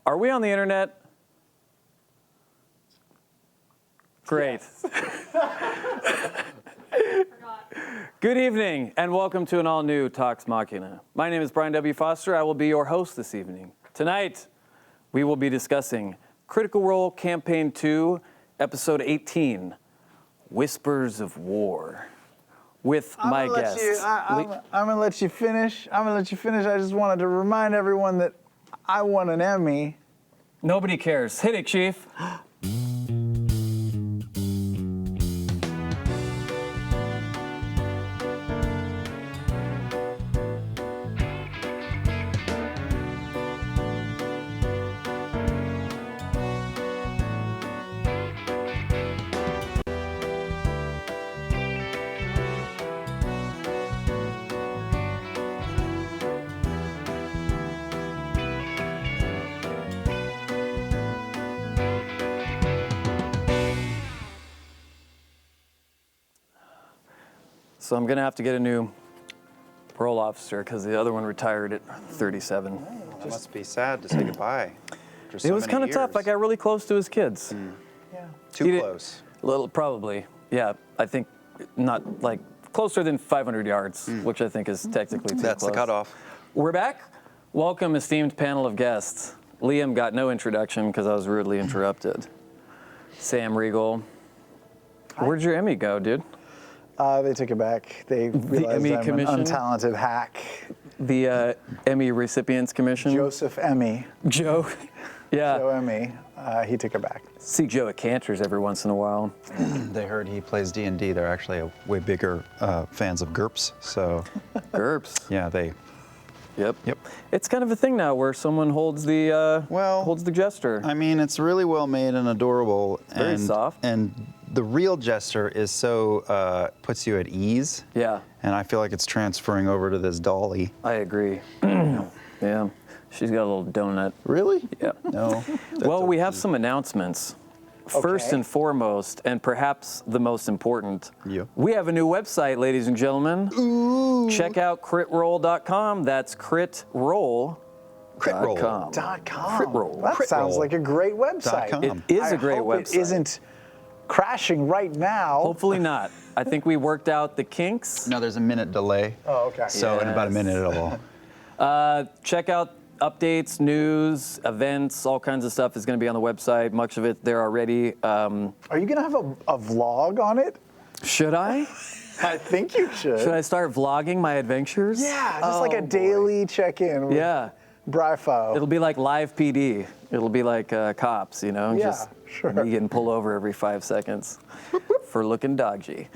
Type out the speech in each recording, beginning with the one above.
Are we on the internet? Great. Yes. Good evening, and welcome to an all-new Talks Machina. My name is Brian W. Foster. I will be your host this evening. Tonight, we will be discussing Critical Role Campaign 2, Episode 18, Whispers of War, with my guests. I'm going to let you finish. I just wanted to remind everyone that I won an Emmy. Nobody cares. Hit it, Chief. So I'm going to have to get a new parole officer because the other one retired at 37. It must be sad to say goodbye. It was kind of tough. I got really close to his kids. Yeah. Too close. Probably. Yeah, I think not like closer than 500 yards, which I think is technically too That's close. the cutoff. We're back. Welcome, esteemed panel of guests. Liam got no introduction because I was rudely interrupted. Sam Riegel. Where'd your Emmy go, dude? They took it back. They realized Emmy I'm Commission? an untalented hack. The Emmy Recipients Commission? Joseph Emmy. Joe. Yeah. Joe Emmy. He took it back. See Joe at Cantor's every once in a while. They heard he plays D&D. They're actually way bigger fans of GURPS. So, GURPS. yeah, they. Yep. Yep. It's kind of a thing now where someone holds the holds the jester. I mean, it's really well made and adorable. Very soft. And the real jester is so puts you at ease. Yeah. And I feel like it's transferring over to this dolly. I agree. Yeah. She's got a little donut. Really? Yeah. No. Well, we have some announcements. First Okay. and foremost, and perhaps the most important, Yeah. we have a new website, ladies and gentlemen. Ooh. Check out critroll.com. That's critroll.com. Critroll. .com. Critroll. That Critroll. sounds like a great website. .com. It is a great I hope website. It isn't crashing right now. Hopefully not. I think we worked out the kinks. No, there's a minute delay. Oh, okay. So in about a minute it'll. Check out updates, news, events, all kinds of stuff is going to be on the website. Much of it there already. Are you going to have a vlog on it? Should I? I think you should. Should I start vlogging my adventures? Yeah, just like a daily check-in. With Yeah. Bryfo. It'll be like live PD. It'll be like cops, you know? Yeah, just sure. me getting pulled over every 5 seconds for looking dodgy.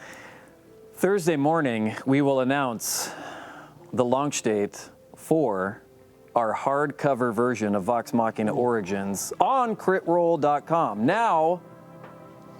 Thursday morning, we will announce the launch date for our hardcover version of Vox Machina Origins on critroll.com. Now,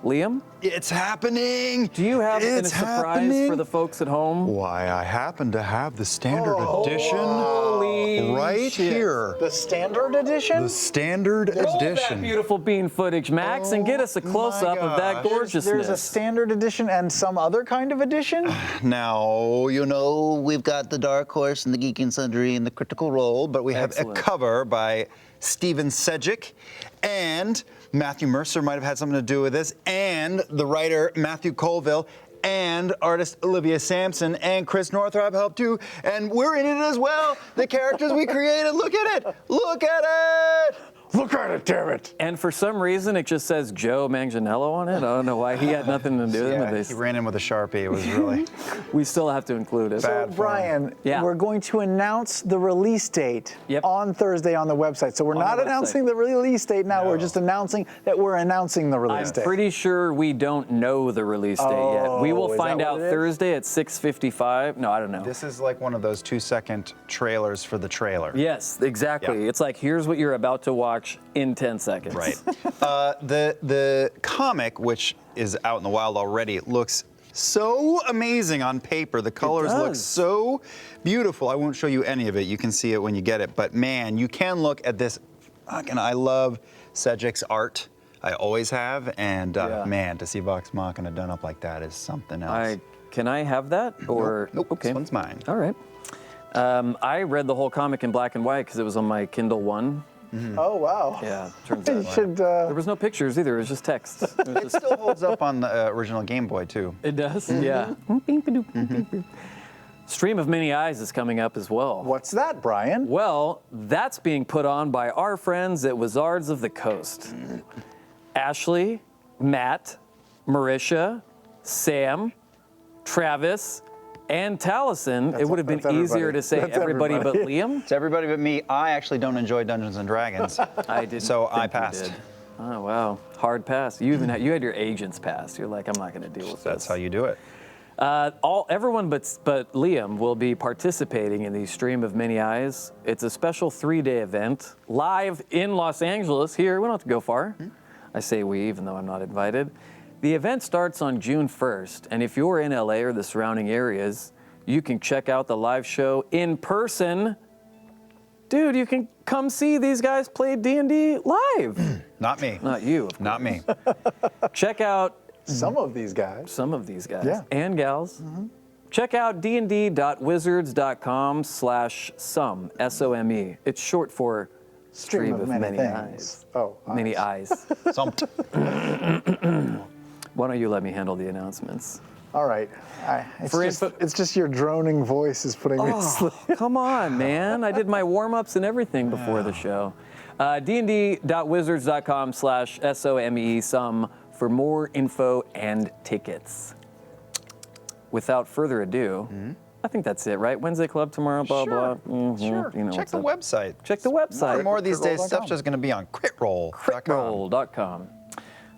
Liam, It's happening! do you have a It's surprise happening. for the folks at home? Why, I happen to have the standard edition Holy right shit. here. The standard edition? The standard Roll that edition. beautiful bean footage, Max, and get us a Oh, close-up my of that gosh. gorgeousness. There's a standard edition and some other kind of edition? Now, you know, we've got the Dark Horse and the Geek and Sundry and the Critical Role, but we have Excellent. a cover by Steven Sedgwick, and Matthew Mercer might have had something to do with this, and the writer Matthew Colville, and artist Olivia Sampson, and Chris Northrup helped too, and we're in it as well. The characters we created, look at it! Look at it! Look at it, damn it. And for some reason, it just says Joe Manganiello on it. I don't know why. He had nothing to do with Yeah, this. he ran in with a Sharpie. It was really We still have to include it. Bad. So, Brian, Yeah. we're going to announce the release date Yep. on Thursday on the website. So we're On not the website. announcing the release date now. No. We're just announcing that we're announcing the release I'm date. pretty sure we don't know the release date yet. We will Oh, is find that out what it is? Thursday at 6:55. No, I don't know. This is like one of those 2-second trailers for the trailer. Yes, exactly. Yeah. It's like, here's what you're about to watch in 10 seconds. Right. The comic, which is out in the wild already, looks so amazing on paper. The colors look does. so beautiful. I won't show you any of it. You can see it when you get it. But man, you can look at this. Fucking, I love Sedgwick's art. I always have. And Yeah. man, to see Vox Machina done up like that is something else. Can I have that? Or Nope, okay. this one's mine. All right. I read the whole comic in black and white because it was on my Kindle One Oh, wow. Yeah, turns You out. should, There was no pictures either. It was just text. It was It just- still holds up on the original Game Boy, too. It does? Yeah. Stream of Many Eyes is coming up as well. what's that, Brian? Well, that's being put on by our friends at Wizards of the Coast. Ashley, Matt, Marisha, Sam, Travis, and Taliesin. It would have been that's easier everybody. to say That's everybody but everybody. Liam. It's everybody but me. I actually don't enjoy Dungeons and Dragons. I did. So I passed. Oh wow, hard pass. You even had your agent's pass. You're like, I'm not going to deal with That's this. how you do it. Everyone but Liam will be participating in the Stream of Many Eyes. It's a special 3-day event live in Los Angeles. Here, we don't have to go far. I say we, even though I'm not invited. The event starts on June 1st, and if you're in LA or the surrounding areas, you can check out the live show in person. Dude, you can come see these guys play D&D live. Not me. Not you, of course. Not me. Check out Some of these guys. some of these guys Yeah. and gals. Check out dnd.wizards.com/some, S-O-M-E. It's short for Stream of Many Eyes. Oh, Many eyes. Sumped. Why don't you let me handle the announcements? All right. It's, For just, info- it's just your droning voice is putting me to sleep. Come on, man. I did my warm-ups and everything before the show. dnd.wizards.com/SOME, some, for more info and tickets. Without further ado, I think that's it, right? Wednesday Club tomorrow, blah, blah. Mhm. Sure. You know Check what's the up. website. Check the website. More of these days, Critroll.com. stuff's just going to be on critroll.com. Critroll.com.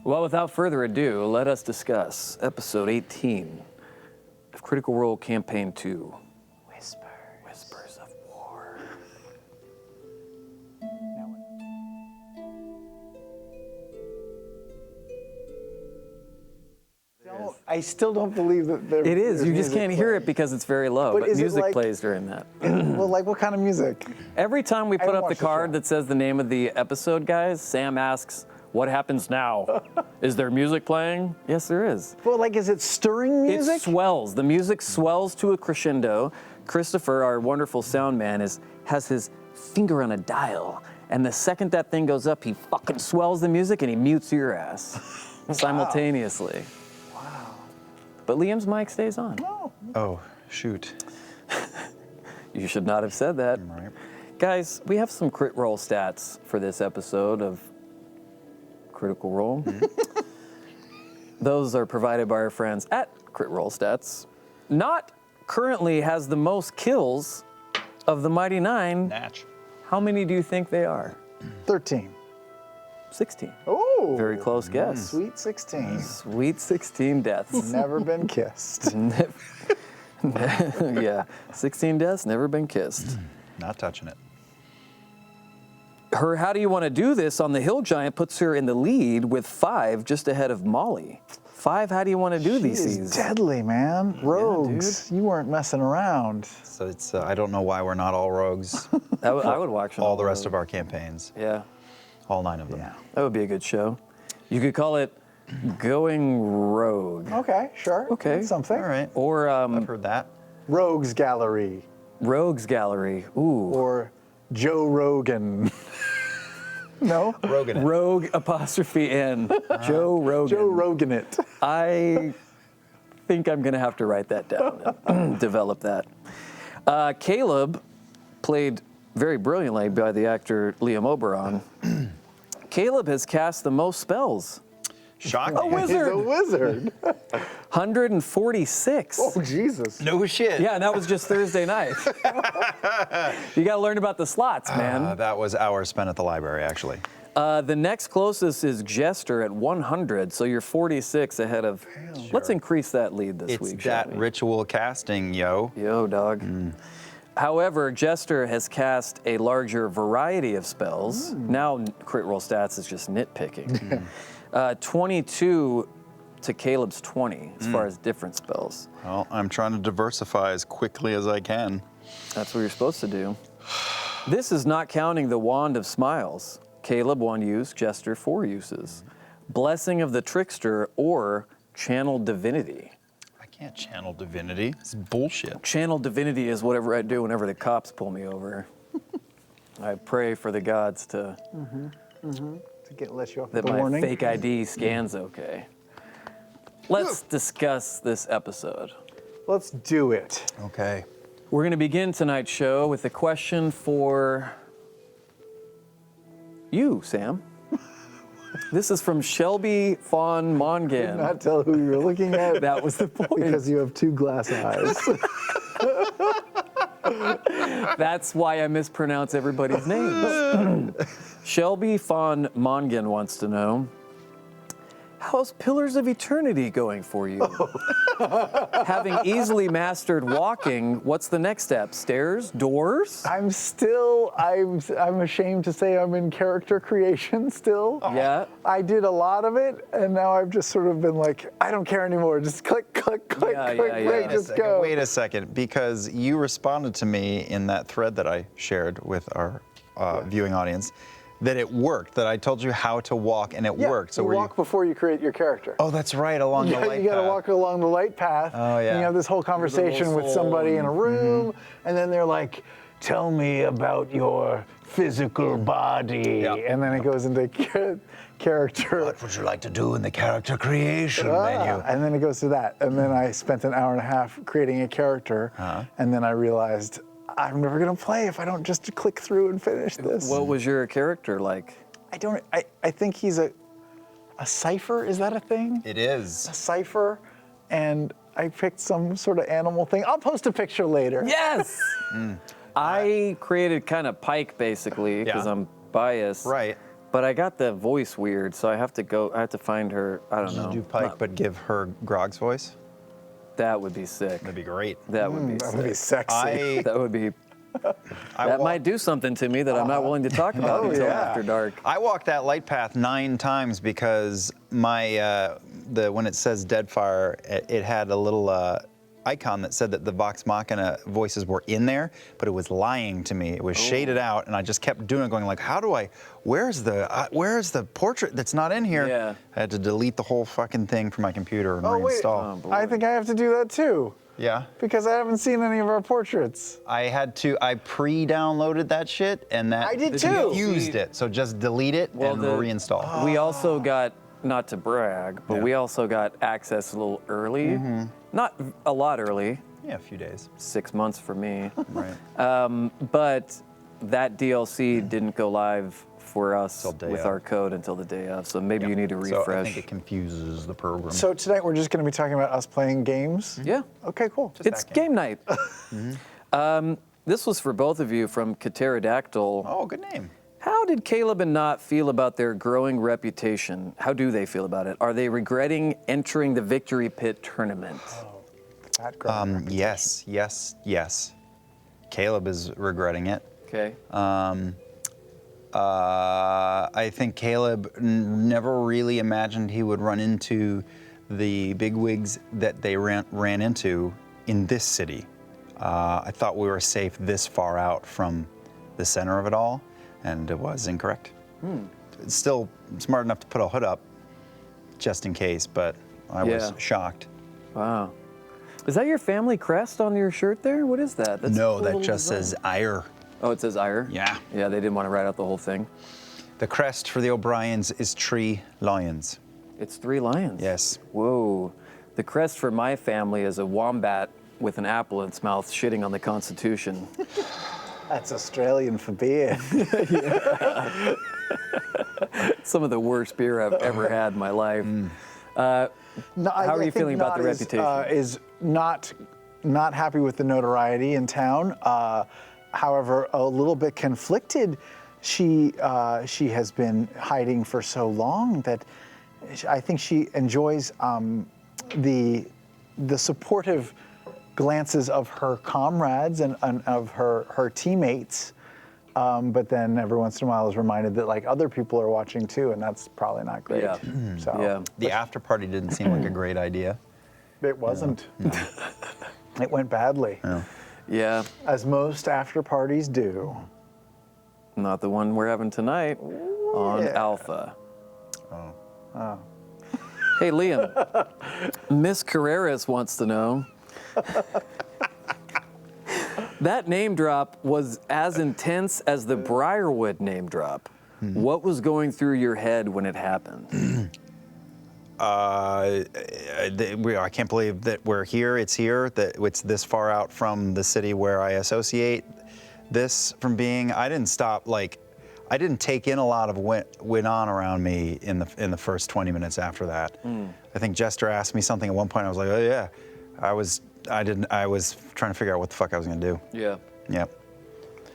Well, without further ado, let us discuss episode 18 of Critical Role Campaign 2. Whispers of War. I still don't believe that there. It is. there's You just music can't hear playing. it because it's very low. But But is it music like- plays during that. Well, like what kind of music? Every time we put haven't up the watched the card show. that says the name of the episode, guys, Sam asks, "What happens now? Is there music playing?" Yes, there is. Well, like, is it stirring music? It swells. The music swells to a crescendo. Christopher, our wonderful sound man, has his finger on a dial, and the second that thing goes up, he fucking swells the music and he mutes your ass simultaneously. Wow. But Liam's mic stays on. Oh, shoot. You should not have said that. Right. Guys, we have some crit roll stats for this episode of Critical Role. Those are provided by our friends at Crit Roll Stats. Not currently has the most kills of the Mighty Nine. Natch. How many do you think they are? 13. 16. Oh, Very close guess. sweet 16. Sweet 16 deaths. Never been kissed. Yeah, 16 deaths, never been kissed. Not touching it. Her How Do You Want to Do This on the Hill Giant puts her in the lead with 5, just ahead of Molly. 5, How Do You Want to Do She These? is deadly, man. Rogues, you weren't messing around. So it's, I don't know why we're not all rogues. I would watch all the rest of our campaigns. Yeah, All 9 of them. Yeah. that would be a good show. You could call it Going Rogue. Okay, sure. Okay. That's something. All right. Or I've heard that. Rogues Gallery Rogues Gallery. Ooh. or Joe Rogan. No? Rogan. Rogue apostrophe N. Joe Rogan. Joe Rogan it. I think I'm going to have to write that down and develop that. Caleb, played very brilliantly by the actor Liam Oberon. Caleb has cast the most spells. Shocking. A wizard. He's a wizard. 146. Oh, Jesus. No shit. Yeah, and that was just Thursday night. You got to learn about the slots, man. That was hours spent at the library, actually. The next closest is Jester at 100, so you're 46 ahead of. Let's increase that lead this It's week. shall that we? ritual casting, yo. Yo, dog. However, Jester has cast a larger variety of spells. Now, crit roll stats is just nitpicking. 22 to Caleb's 20 as far as different spells. Well, I'm trying to diversify as quickly as I can. That's what you're supposed to do. This is not counting the Wand of Smiles. Caleb, 1 use, Jester, 4 uses. Blessing of the Trickster or Channel Divinity. I can't channel divinity. It's bullshit. Channel Divinity is whatever I do whenever the cops pull me over. I pray for the gods to Let you off that with a my warning. fake ID scans okay. Let's discuss this episode. Let's do it. Okay. We're going to begin tonight's show with a question for you, Sam. This is from Shelby Fawn Mongan. Not tell who you're looking at. That was the point. Because you have two glass eyes. That's why I mispronounce everybody's names. Shelby Fawn Mongan wants to know, how's Pillars of Eternity going for you? Having easily mastered walking, what's the next step? Stairs? Doors? I'm ashamed to say I'm in character creation still. Yeah. I did a lot of it, and now I've just sort of been like, I don't care anymore. Just click, click, click, Yeah, click, yeah, click, yeah. just go. Wait a second, because you responded to me in that thread that I shared with our viewing audience that it worked, that I told you how to walk and it worked. So you walk before you create your character. Oh, that's right, along the light You got to path. walk along the light path. Oh, yeah. And you have this whole conversation with somebody in a room, and then they're like, tell me about your physical body. Yeah. And then it goes into character. What would you like to do in the character creation menu? And then it goes to that. And then I spent an hour and a half creating a character, and then I realized I'm never going to play if I don't just click through and finish this. What was your character like? I think he's a cipher. Is that a thing? It is. A cipher, and I picked some sort of animal thing. I'll post a picture later. Yes! I created kind of Pike, basically, because Yeah. I'm biased. Right. But I got the voice weird, so I have to find her, I don't know. Did you Pike, Not- but give her Grog's voice? That would be sick. That'd be great. That would be That sick. would be sexy. That would be. I That walk- might do something to me that I'm not willing to talk about until yeah. after dark. I walked that light path 9 times because my when it says Deadfire, it had a little icon that said that the Vox Machina voices were in there, but it was lying to me. It was shaded out, and I just kept doing it, going like, how do I? Where's the portrait that's not in here? Yeah. I had to delete the whole fucking thing from my computer and Oh, wait. reinstall. Oh, boy. I think I have to do that too, Yeah. because I haven't seen any of our portraits. I pre-downloaded that shit, and that I did too. used it. So just delete it and reinstall. We also got, not to brag, but Yeah. we also got access a little early. Not a lot early, Yeah, a few days. 6 months for me. Right. But that DLC didn't go live for us Till day with of. our code until the day of. So maybe you need to So I refresh. think it confuses the program. So tonight we're just going to be talking about us playing games. Yeah. Okay, cool. It's that game night. This was for both of you from Pterodactyl. Oh, good name. How did Caleb and Knot feel about their growing reputation? How do they feel about it? Are they regretting entering the Victory Pit tournament? That girl. Yes. Caleb is regretting it. Okay. I think Caleb never really imagined he would run into the bigwigs that they ran into in this city. I thought we were safe this far out from the center of it all, and it was incorrect. It's still smart enough to put a hood up, just in case, but I was Yeah. shocked. Wow. Is that your family crest on your shirt there? What is that? That's a No, cool that little just design. says Ire. Oh, it says Ire? Yeah. Yeah, they didn't want to write out the whole thing. The crest for the O'Briens is 3 lions. It's 3 lions. Yes. Whoa. The crest for my family is a wombat with an apple in its mouth shitting on the Constitution. That's Australian for beer. Some of the worst beer I've ever had in my life. No, How are you think feeling about the Knot reputation? Is not happy with the notoriety in town. However, a little bit conflicted. She has been hiding for so long that I think she enjoys the supportive glances of her comrades and of her teammates. But then every once in a while is reminded that like other people are watching too, and that's probably not great. Yeah. So Yeah. The after party didn't seem like a great idea. it wasn't. It went badly, Yeah. as most after parties do. Not the one we're having tonight on yeah. Alpha. Hey, Liam. Miss Carreras wants to know. That name drop was as intense as the Briarwood name drop. What was going through your head when it happened? I can't believe that we're here. It's here. That it's this far out from the city where I associate this from being. I didn't stop. I didn't take in a lot of what went on around me in the first 20 minutes after that. I think Jester asked me something at one point. I was like, oh yeah. I was trying to figure out what the fuck I was gonna do. Yeah. Yep.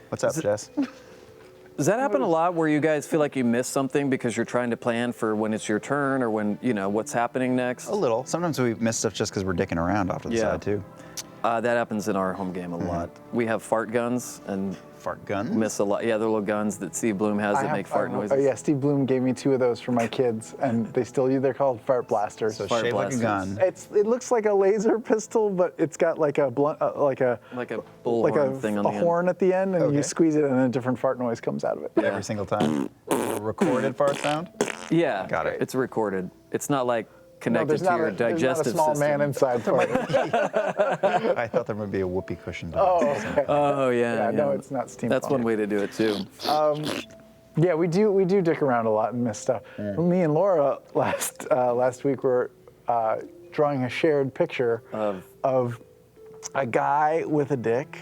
What's up, Jess? Does that happen a lot where you guys feel like you missed something because you're trying to plan for when it's your turn or when, what's happening next? A little. Sometimes we miss stuff just because we're dicking around off to the side too. That happens in our home game a lot. We have fart guns and Fart guns? miss a lot. Yeah, they're little guns that Steve Bloom has that make fart noises. Oh yeah, Steve Bloom gave me 2 of those for my kids, and they're called fart blasters. So Fart shaped like a blasters. gun. It looks like a laser pistol, but it's got like a blunt, like a bullhorn thing on the end. horn at the end, and Okay. you squeeze it, and a different fart noise comes out of it. Every single time. Recorded fart sound? Yeah, Got it. It's recorded. It's not like No, connected there's to not your a digestive small system. man inside farting. I thought there would be a whoopee cushion. Oh, okay. Oh yeah. No, it's not steampunk. That's one way to do it too. Yeah, we do dick around a lot and miss stuff. Me and Laura last week were drawing a shared picture of a guy with a dick,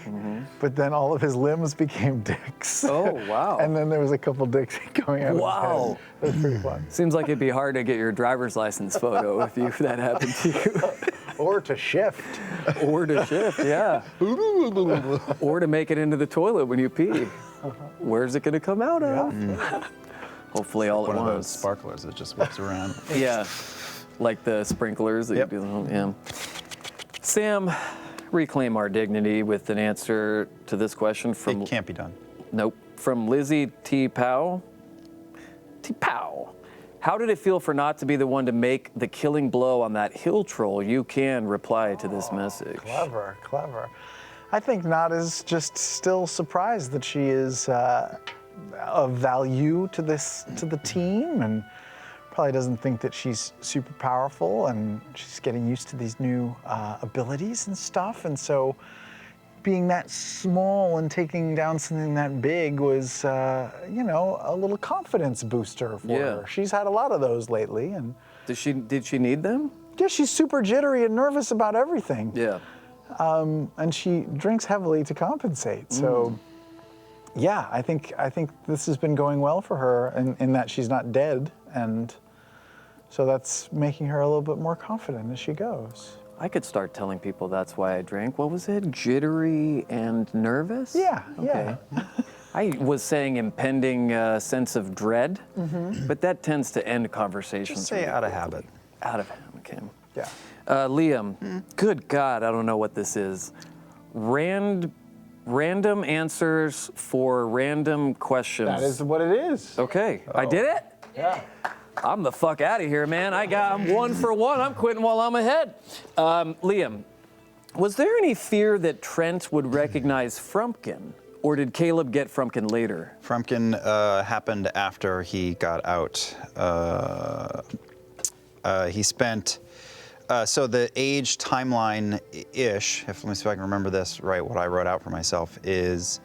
but then all of his limbs became dicks. Oh, wow. And then there was a couple dicks going out Wow. of his head. It was pretty fun. Seems like it'd be hard to get your driver's license photo if that happened to you. Or to shift. Or to shift, yeah. Or to make it into the toilet when you pee. Where's it gonna come out of? Hopefully all One at of those once. sparklers that just whips around. Yeah, like the sprinklers that Yep. you do. Yeah. Sam, reclaim our dignity with an answer to this question from It can't be done. Nope. From Lizzie T. Powell. T. Powell. How did it feel for not to be the one to make the killing blow on that hill troll? You can reply to this message. Clever. I think Nat is just still surprised that she is of value to the team, and probably doesn't think that she's super powerful, and she's getting used to these new abilities and stuff. And so being that small and taking down something that big was, a little confidence booster for her. She's had a lot of those lately, and Did she need them? yeah, she's super jittery and nervous about everything. Yeah. And she drinks heavily to compensate. So, yeah, I think this has been going well for her in that she's not dead, and so that's making her a little bit more confident as she goes. I could start telling people that's why I drank. What was it? Jittery and nervous? Yeah. I was saying impending sense of dread, but that tends to end conversations. Just say out of habit. Out of habit, Kim. Yeah. Liam, good God, I don't know what this is. Random answers for random questions. That is what it is. Okay, I did it? Yeah. I'm the fuck out of here, man. I'm 1 for 1. I'm quitting while I'm ahead. Liam, was there any fear that Trent would recognize Frumpkin, or did Caleb get Frumpkin later? Frumpkin happened after he got out. He spent, so the age timeline-ish, let me see if I can remember this right, what I wrote out for myself, is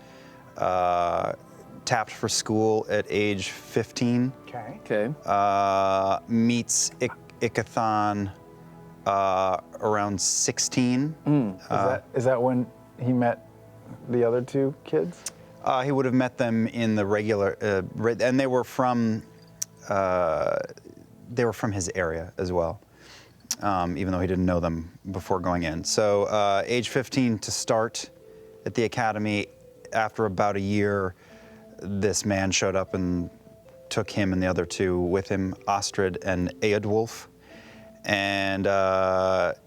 tapped for school at age 15. Okay. Okay. Meets Ickathon around 16. Is that when he met the other 2 kids? He would have met them in the regular, and they were from his area as well, even though he didn't know them before going in. So age 15 to start at the academy. After about a year, this man showed up and took him and the other 2 with him, Ostrid and Eadwulf. And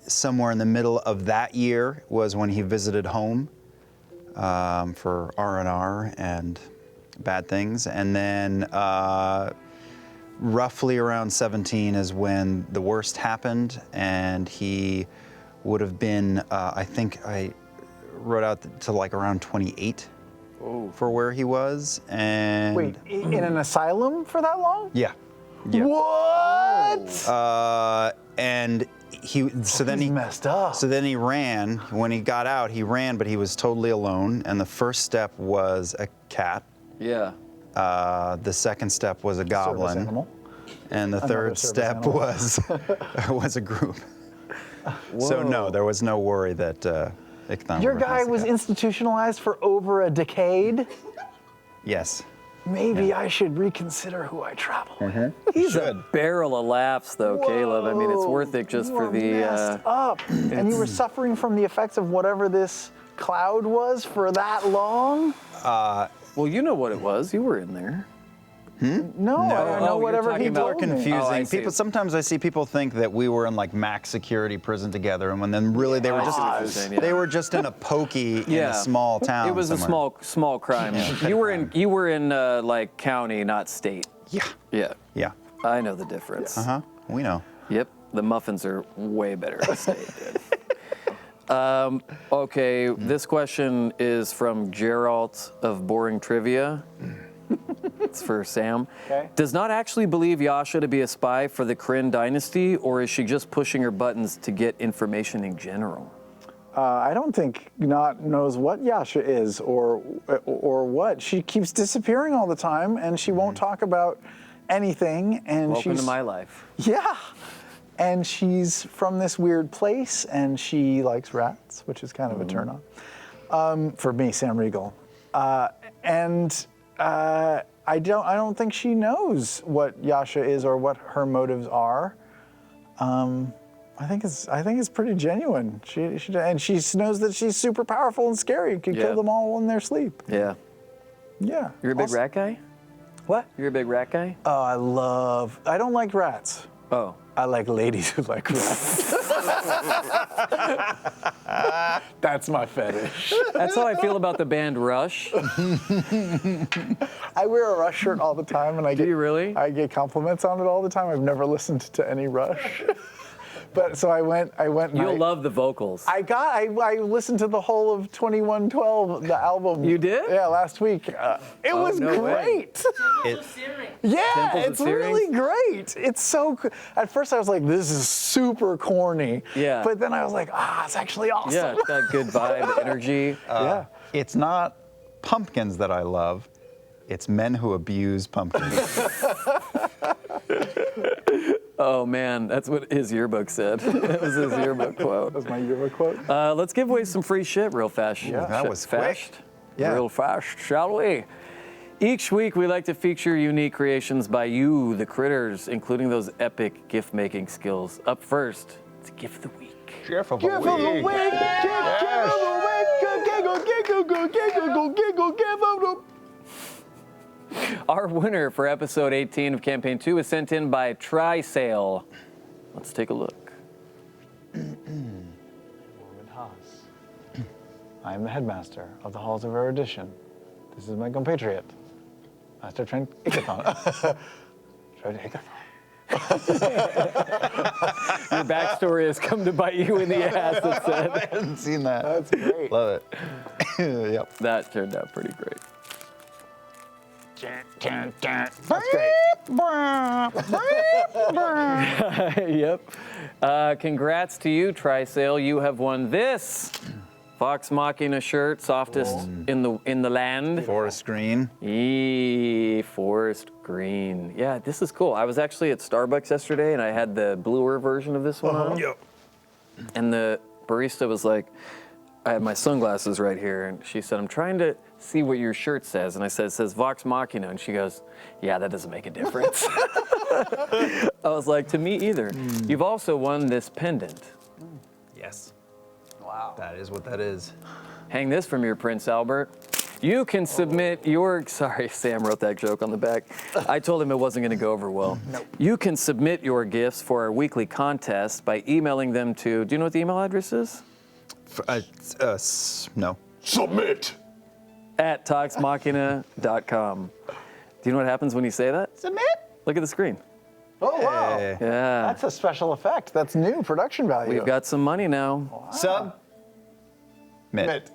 somewhere in the middle of that year was when he visited home for R&R and bad things. And then roughly around 17 is when the worst happened, and he would have been, I think I wrote out to like around 28 for where he was. And Wait, in an asylum for that long? yeah. What? And He's messed up. So then he ran. When he got out, he ran, but he was totally alone. And the first step was a cat. Yeah. The second step was a goblin. Service animal. And the third service step animal. was a group. So no, there was no worry that Ichthon Your would guy recognize the was cat. institutionalized for over a decade. Yes. Maybe I should reconsider who I travel with. He's a barrel of laughs, though, Caleb. I mean, it's worth it just You for are the. messed up. And you were suffering from the effects of whatever this cloud was for that long? Well, you know what it was. You were in there. No, I don't know you're whatever talking he about told me. Confusing. Oh, I see. People. Sometimes I see people think that we were in like max security prison together, and when then really they were just confusing, yeah. they were just in a pokey in a small town. It was somewhere. a small crime. You were in like county, not state. Yeah. Yeah. Yeah. I know the difference. We know. Yep. The muffins are way better in state, dude. Okay, this question is from Geralt of Boring Trivia. It's for Sam. Okay. Does not actually believe Yasha to be a spy for the Kryn dynasty, or is she just pushing her buttons to get information in general? I don't think Not knows what Yasha is or what. She keeps disappearing all the time, and she won't talk about anything. And Welcome she's to my life. yeah. And she's from this weird place, and she likes rats, which is kind of a turn on for me, Sam Riegel. I don't think she knows what Yasha is or what her motives are. I think it's pretty genuine. She knows that she's super powerful and scary and can Yeah. kill them all in their sleep. Yeah. Yeah. You're a big Also- rat guy? What? You're a big rat guy? Oh, I don't like rats. Oh. I like ladies who like rats. That's my fetish. That's how I feel about the band Rush. I wear a Rush shirt all the time, and Do you really? I get compliments on it all the time. I've never listened to any Rush, but so I went. And You'll love the vocals. I listened to the whole of 2112, the album. You did? Yeah, last week. It was no way. great. Yeah, Temples of it's really great. It's so. At first, I was like, "This is super corny." Yeah. But then I was like, it's actually awesome. Yeah, it's got good vibe, energy. Yeah. It's not pumpkins that I love. It's men who abuse pumpkins. Oh man, that's what his yearbook said. That was his yearbook quote. That's my yearbook quote. Let's give away some free shit real fast. Yeah. That was quick. fast. Yeah. Real fast, shall we? Each week we like to feature unique creations by you, the critters, including those epic gift-making skills. Up first, it's gift of the week. Give of the week. Give of the week. Giggle, give of the. Our winner for episode 18 of Campaign 2 is sent in by Trisale. Let's take a look. Mormon Haas. I am the headmaster of the Halls of Erudition. This is my compatriot, Master Trent Ickathon. Trent Ickathon. Your backstory has come to bite you in the ass, it said. I hadn't seen that. That's great. Love it. Yep. That turned out pretty great. That's great. Yep. Congrats to you, Trisale. You have won this Vox Machina shirt, softest in the land. Forest green. Forest green. Yeah, this is cool. I was actually at Starbucks yesterday, and I had the bluer version of this one on. Yep. And the barista was like, I had my sunglasses right here, and she said, I'm trying to see what your shirt says. And I said, it says Vox Machina. And she goes, yeah, that doesn't make a difference. I was like, to me either. You've also won this pendant. Yes. Wow. That is what that is. Hang this from your Prince Albert. You can submit your, sorry, Sam wrote that joke on the back. I told him it wasn't going to go over well. Nope. You can submit your gifts for our weekly contest by emailing them to, do you know what the email address is? No. Submit. At toxmachina.com. Do you know what happens when you say that? Submit. Look at the screen. Oh, wow. Hey. Yeah. That's a special effect. That's new production value. We've got some money now. Sub. Mitt.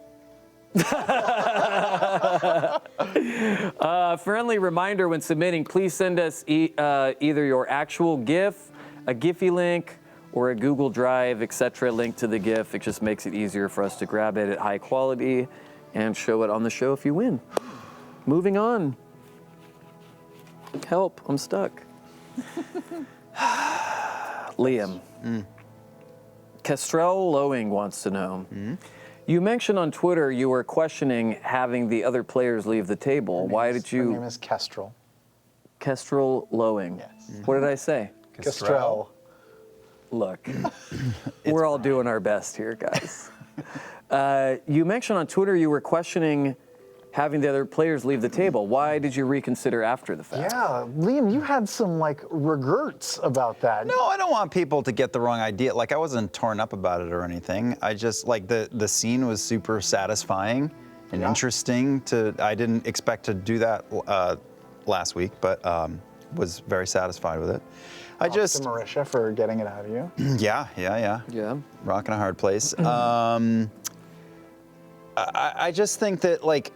Friendly reminder when submitting, please send us either your actual GIF, a Giphy link, or a Google Drive, etc. link to the GIF. It just makes it easier for us to grab it at high quality and show it on the show if you win. Moving on. Help, I'm stuck. Liam. Kestrel Lowing wants to know. You mentioned on Twitter you were questioning having the other players leave the table. Why did Her name you... is Kestrel. Kestrel Lowing. Yes. What did I say? Kestrel. Look, we're all doing our best here, guys. You mentioned on Twitter you were questioning having the other players leave the table. Why did you reconsider after the fact? Yeah, Liam, you had some like regrets about that. No, I don't want people to get the wrong idea. Like, I wasn't torn up about it or anything. I just, like, the scene was super satisfying and interesting. I didn't expect to do that last week, but was very satisfied with it. To Marisha for getting it out of you. Yeah. Yeah. Rocking a hard place. I just think that, like,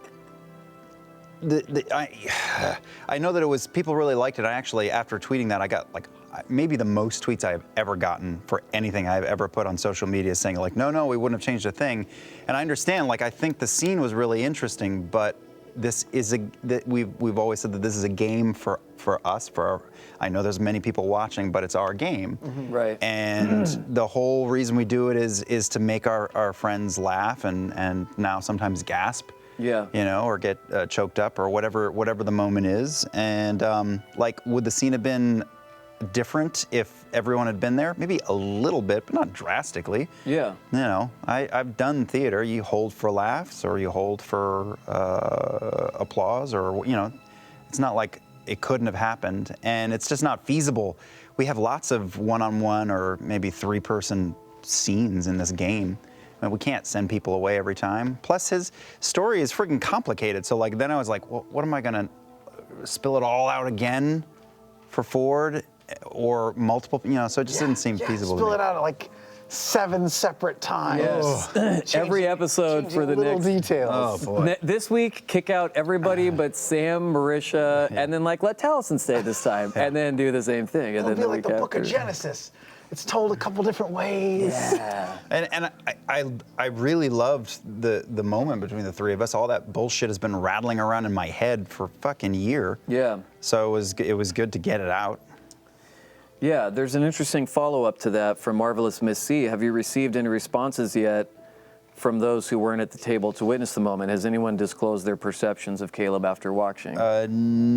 I know that it was, people really liked it. I actually, after tweeting that, I got like maybe the most tweets I've ever gotten for anything I've ever put on social media saying like, no, we wouldn't have changed a thing. And I understand, like, I think the scene was really interesting, but this is we've always said that this is a game for us, I know there's many people watching, but it's our game. Right. And the whole reason we do it is to make our friends laugh and now sometimes gasp. Yeah. You know, or get choked up or whatever the moment is. And like, would the scene have been different if everyone had been there? Maybe a little bit, but not drastically. Yeah. You know, I've done theater. You hold for laughs or you hold for applause, or, you know, it's not like it couldn't have happened. And it's just not feasible. We have lots of one-on-one or maybe three-person scenes in this game. I mean, we can't send people away every time. Plus, his story is freaking complicated. So, like, then I was like, well, what am I gonna spill it all out again for Ford or multiple? You know, so it just didn't seem feasible. Spill to me. it out like 7 separate times. Yes. Every episode for the little next. details. Oh boy. This week, kick out everybody but Sam, Marisha, and then like let Taliesin stay this time, and then do the same thing. And It'll then be the like week the Book of after. Genesis. It's told a couple different ways. Yeah. And I really loved the moment between the three of us. All that bullshit has been rattling around in my head for a fucking year. Yeah. So it was good to get it out. Yeah, there's an interesting follow-up to that from Marvelous Miss C. Have you received any responses yet from those who weren't at the table to witness the moment? Has anyone disclosed their perceptions of Caleb after watching?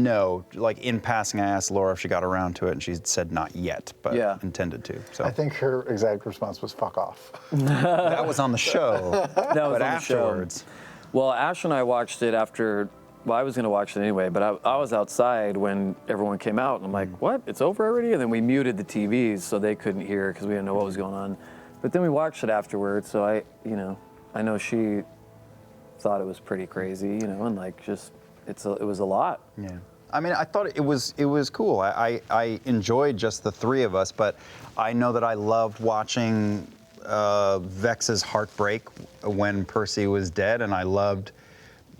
No, like in passing, I asked Laura if she got around to it, and she said not yet, but intended to. So I think her exact response was "fuck off." that was on the show. That was but on afterwards. the show. Well, Ash and I watched it after. Well, I was going to watch it anyway, but I was outside when everyone came out, and I'm like, what? It's over already? And then we muted the TVs so they couldn't hear because we didn't know what was going on. But then we watched it afterwards, so I know she thought it was pretty crazy, and like just it was a lot. Yeah. I mean, I thought it was cool. I enjoyed just the three of us, but I know that I loved watching Vex's heartbreak when Percy was dead, and I loved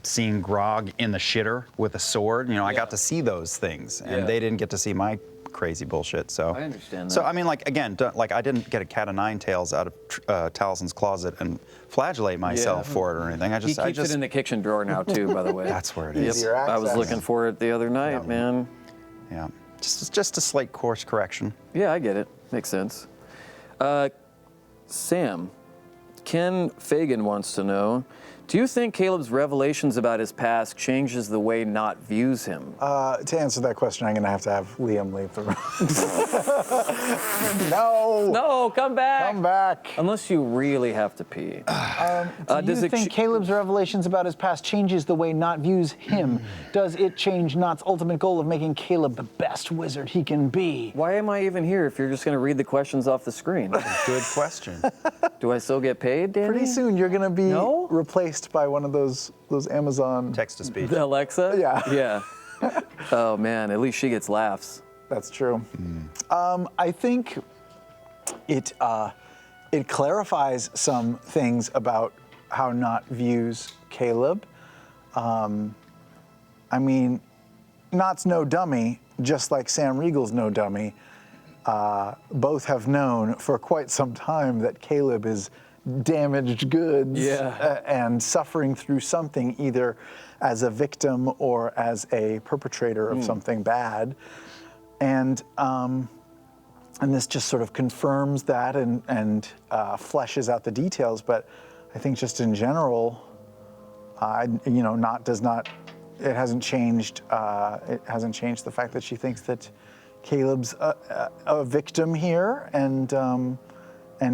seeing Grog in the shitter with a sword. You know, I got to see those things, and they didn't get to see my crazy bullshit. So I understand that. So I mean, like, again, I didn't get a cat of nine tails out of Talison's closet and flagellate myself for it or anything. He keeps it in the kitchen drawer now too, by the way. That's where it is. Easier I was access. looking for it the other night, man. Yeah, just a slight course correction. Yeah, I get it. Makes sense. Sam, Ken Fagan wants to know, do you think Caleb's revelations about his past changes the way Not views him? To answer that question, I'm going to have Liam leave the room. No. No, come back. Come back. Unless you really have to pee. Do you think Caleb's revelations about his past changes the way Not views him? Does it change Not's ultimate goal of making Caleb the best wizard he can be? Why am I even here if you're just going to read the questions off the screen? Good question. Do I still get paid, Danny? Pretty soon, you're going to be No? replaced by one of those Amazon. Text to speech. Alexa? Yeah. Yeah. Oh, man, at least she gets laughs. That's true. I think it clarifies some things about how Not views Caleb. I mean, Not's no dummy, just like Sam Riegel's no dummy. both have known for quite some time that Caleb is damaged goods and suffering through something, either as a victim or as a perpetrator of something bad. And this just sort of confirms that and fleshes out the details. But I think just in general, it hasn't changed. It hasn't changed the fact that she thinks that Caleb's a victim here and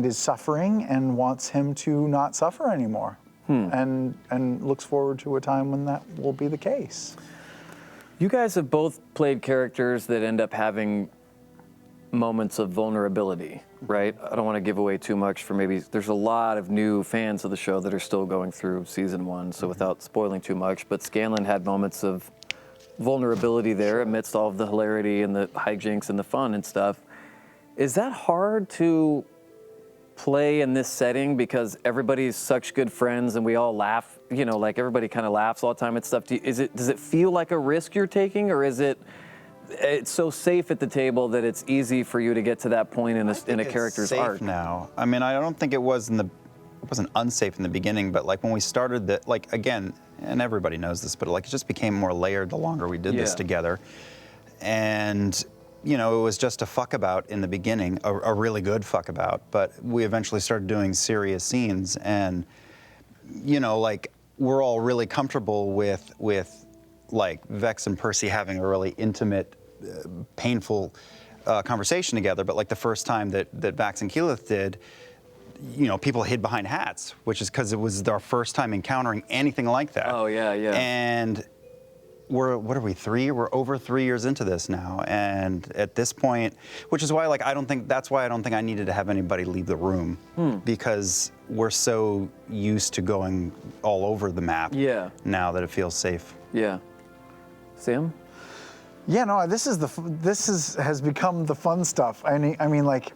is suffering and wants him to not suffer anymore, and looks forward to a time when that will be the case. You guys have both played characters that end up having moments of vulnerability, right? I don't want to give away too much for maybe, there's a lot of new fans of the show that are still going through season 1, so without spoiling too much, but Scanlan had moments of vulnerability there amidst all of the hilarity and the hijinks and the fun and stuff. Is that hard to play in this setting because everybody's such good friends and we all laugh, like everybody kind of laughs all the time at stuff? Does it feel like a risk you're taking, or is it's so safe at the table that it's easy for you to get to that point in a character's arc? Now, I mean, I don't think it wasn't unsafe in the beginning, but like when we started again, and everybody knows this, but like it just became more layered the longer we did this together. And it was just a fuck about in the beginning, a really good fuck about, but we eventually started doing serious scenes, and like we're all really comfortable with like Vex and Percy having a really intimate, painful conversation together. But like the first time that Vax and Keyleth did, people hid behind hats, which is because it was our first time encountering anything like that. Oh, yeah. And we're over 3 years into this now. And at this point, which is why I don't think I needed to have anybody leave the room, because we're so used to going all over the map now that it feels safe. Yeah. Sam? Yeah, no, this has become the fun stuff. I mean, like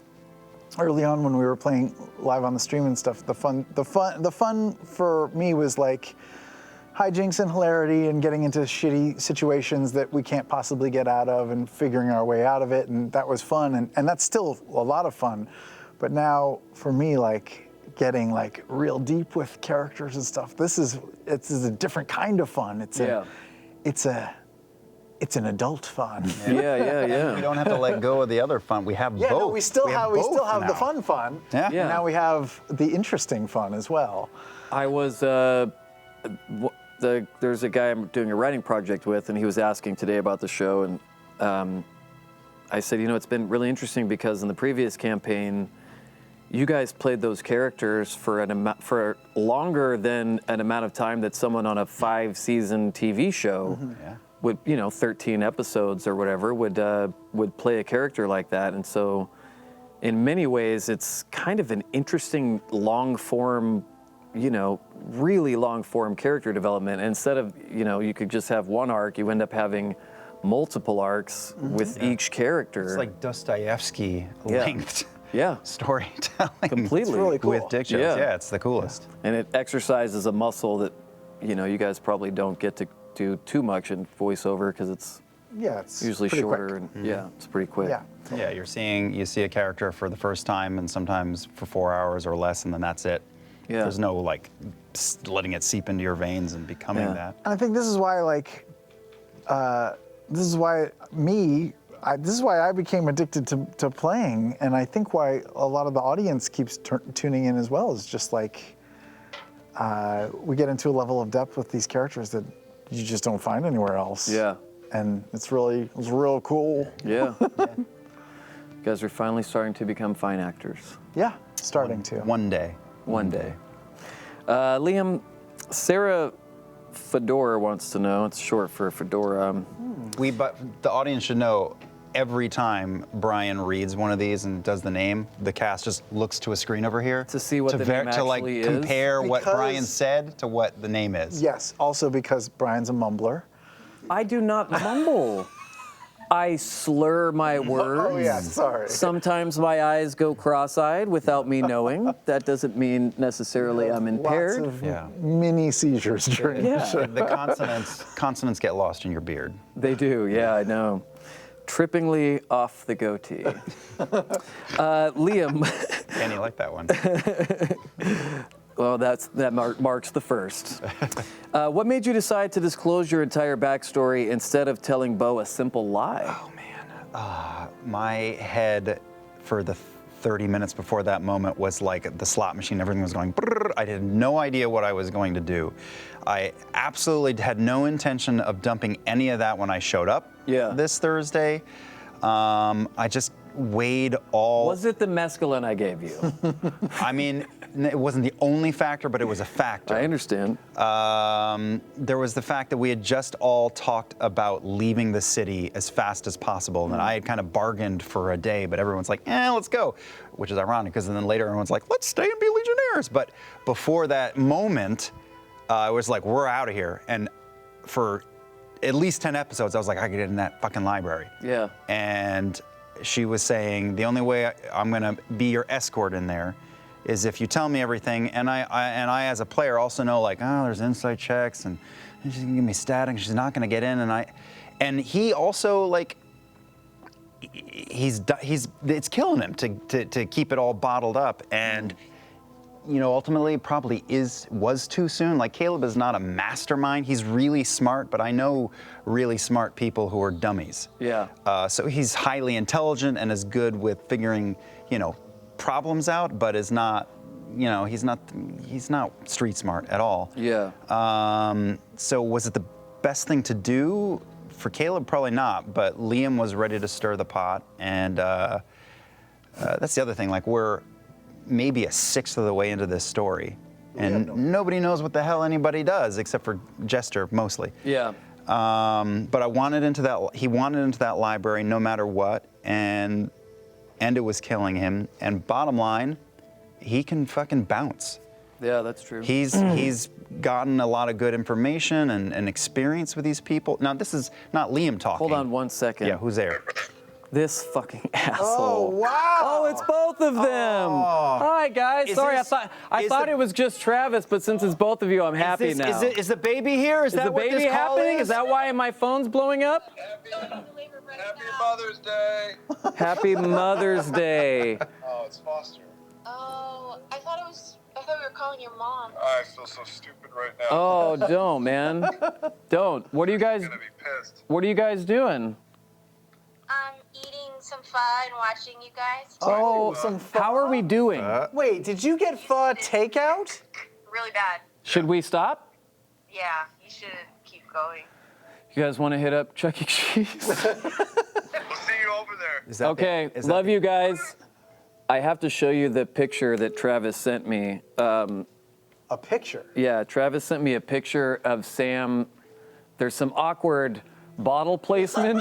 early on when we were playing live on the stream and stuff, the fun for me was like hijinks and hilarity and getting into shitty situations that we can't possibly get out of and figuring our way out of it, and that was fun, and that's still a lot of fun. But now for me, like getting like real deep with characters and stuff, it's a different kind of fun. It's an adult fun. Yeah. We don't have to let go of the other fun. We have both. No, we still have the fun. Yeah. And now we have the interesting fun as well. I was there's a guy I'm doing a writing project with, and he was asking today about the show, and I said, it's been really interesting because in the previous campaign, you guys played those characters for longer than an amount of time that someone on a 5-season TV show would, 13 episodes or whatever, would play a character like that. And so in many ways, it's kind of an interesting long form, really long form character development. And instead of, you could just have one arc, you end up having multiple arcs with each character. It's like Dostoevsky length. Yeah. Storytelling. Completely. It's really cool. With dick jokes. Yeah, it's the coolest. And it exercises a muscle that, you guys probably don't get to do too much in voiceover because it's usually shorter and it's pretty quick. Yeah. You see a character for the first time and sometimes for 4 hours or less, and then that's it. Yeah. There's no like letting it seep into your veins and becoming that. And I think this is why this is why I became addicted to playing, and I think why a lot of the audience keeps tuning in as well, is just like we get into a level of depth with these characters that you just don't find anywhere else. Yeah. And it's real cool. Yeah. You guys are finally starting to become fine actors. Yeah, starting to. One day. Liam, Sarah Fedora wants to know, it's short for Fedora. But the audience should know, every time Brian reads one of these and does the name, the cast just looks to a screen over here to see what the name actually is. Compare what Brian said to what the name is. Yes, also because Brian's a mumbler. I do not mumble. I slur my words. Oh yeah, sorry. Sometimes my eyes go cross-eyed without me knowing. That doesn't mean necessarily I'm impaired. Lots of mini seizures during the show. The consonants get lost in your beard. They do, yeah, I know. trippingly off the goatee. Liam. Kenny liked that one. Well, that marks the first. What made you decide to disclose your entire backstory instead of telling Bo a simple lie? Oh man, my head for the 30 minutes before that moment was like the slot machine. Everything was going brrr. I had no idea what I was going to do. I absolutely had no intention of dumping any of that when I showed up this Thursday. I just weighed all. Was it the mescaline I gave you? I mean, it wasn't the only factor, but it was a factor. I understand. There was the fact that we had just all talked about leaving the city as fast as possible, and I had kind of bargained for a day, but everyone's like, let's go, which is ironic because then later everyone's like, let's stay and be Legionnaires. But before that moment, I was like, we're out of here. And for at least 10 episodes, I was like, I could get in that fucking library. Yeah. And she was saying, the only way I'm gonna be your escort in there is if you tell me everything, and I as a player also know, like, oh, there's insight checks, and she's gonna give me static, she's not gonna get in, and he also, like, it's killing him to keep it all bottled up, and you know, ultimately, it probably was too soon. Like, Caleb is not a mastermind. He's really smart, but I know really smart people who are dummies. Yeah. So he's highly intelligent and is good with figuring, you know, problems out, but is not, you know, he's not street smart at all. Yeah. So was it the best thing to do for Caleb? Probably not, but Liam was ready to stir the pot, and that's the other thing. Like, we're maybe a sixth of the way into this story, and nobody knows what the hell anybody does except for Jester mostly. Yeah. But I wanted into that. He wanted into that library no matter what, and it was killing him. And bottom line, he can fucking bounce. Yeah, that's true. He's gotten a lot of good information and experience with these people. Now, this is not Liam talking. Hold on 1 second. Yeah, who's there? This fucking asshole. Oh, wow. Oh, it's both of them. Oh. Hi, guys. Sorry, I thought it was just Travis, but since it's both of you, I'm happy now. Is the baby here? Is that the what baby this call happening? Is that why my phone's blowing up? Happy Mother's Day. Happy Mother's Day. Oh, it's Foster. Oh, I thought we were calling your mom. I feel so stupid right now. Oh, don't, man. Don't. What are you guys? I'm gonna be pissed. What are you guys doing? I'm eating some pho and watching you guys. Oh, some pho? how are we doing? Wait, did you get pho takeout? Really bad. Should we stop? Yeah, you should keep going. You guys want to hit up Chuck E. Cheese? We'll see you over there. Okay, love you guys. I have to show you the picture that Travis sent me. A picture? Yeah, Travis sent me a picture of Sam. There's some awkward bottle placement.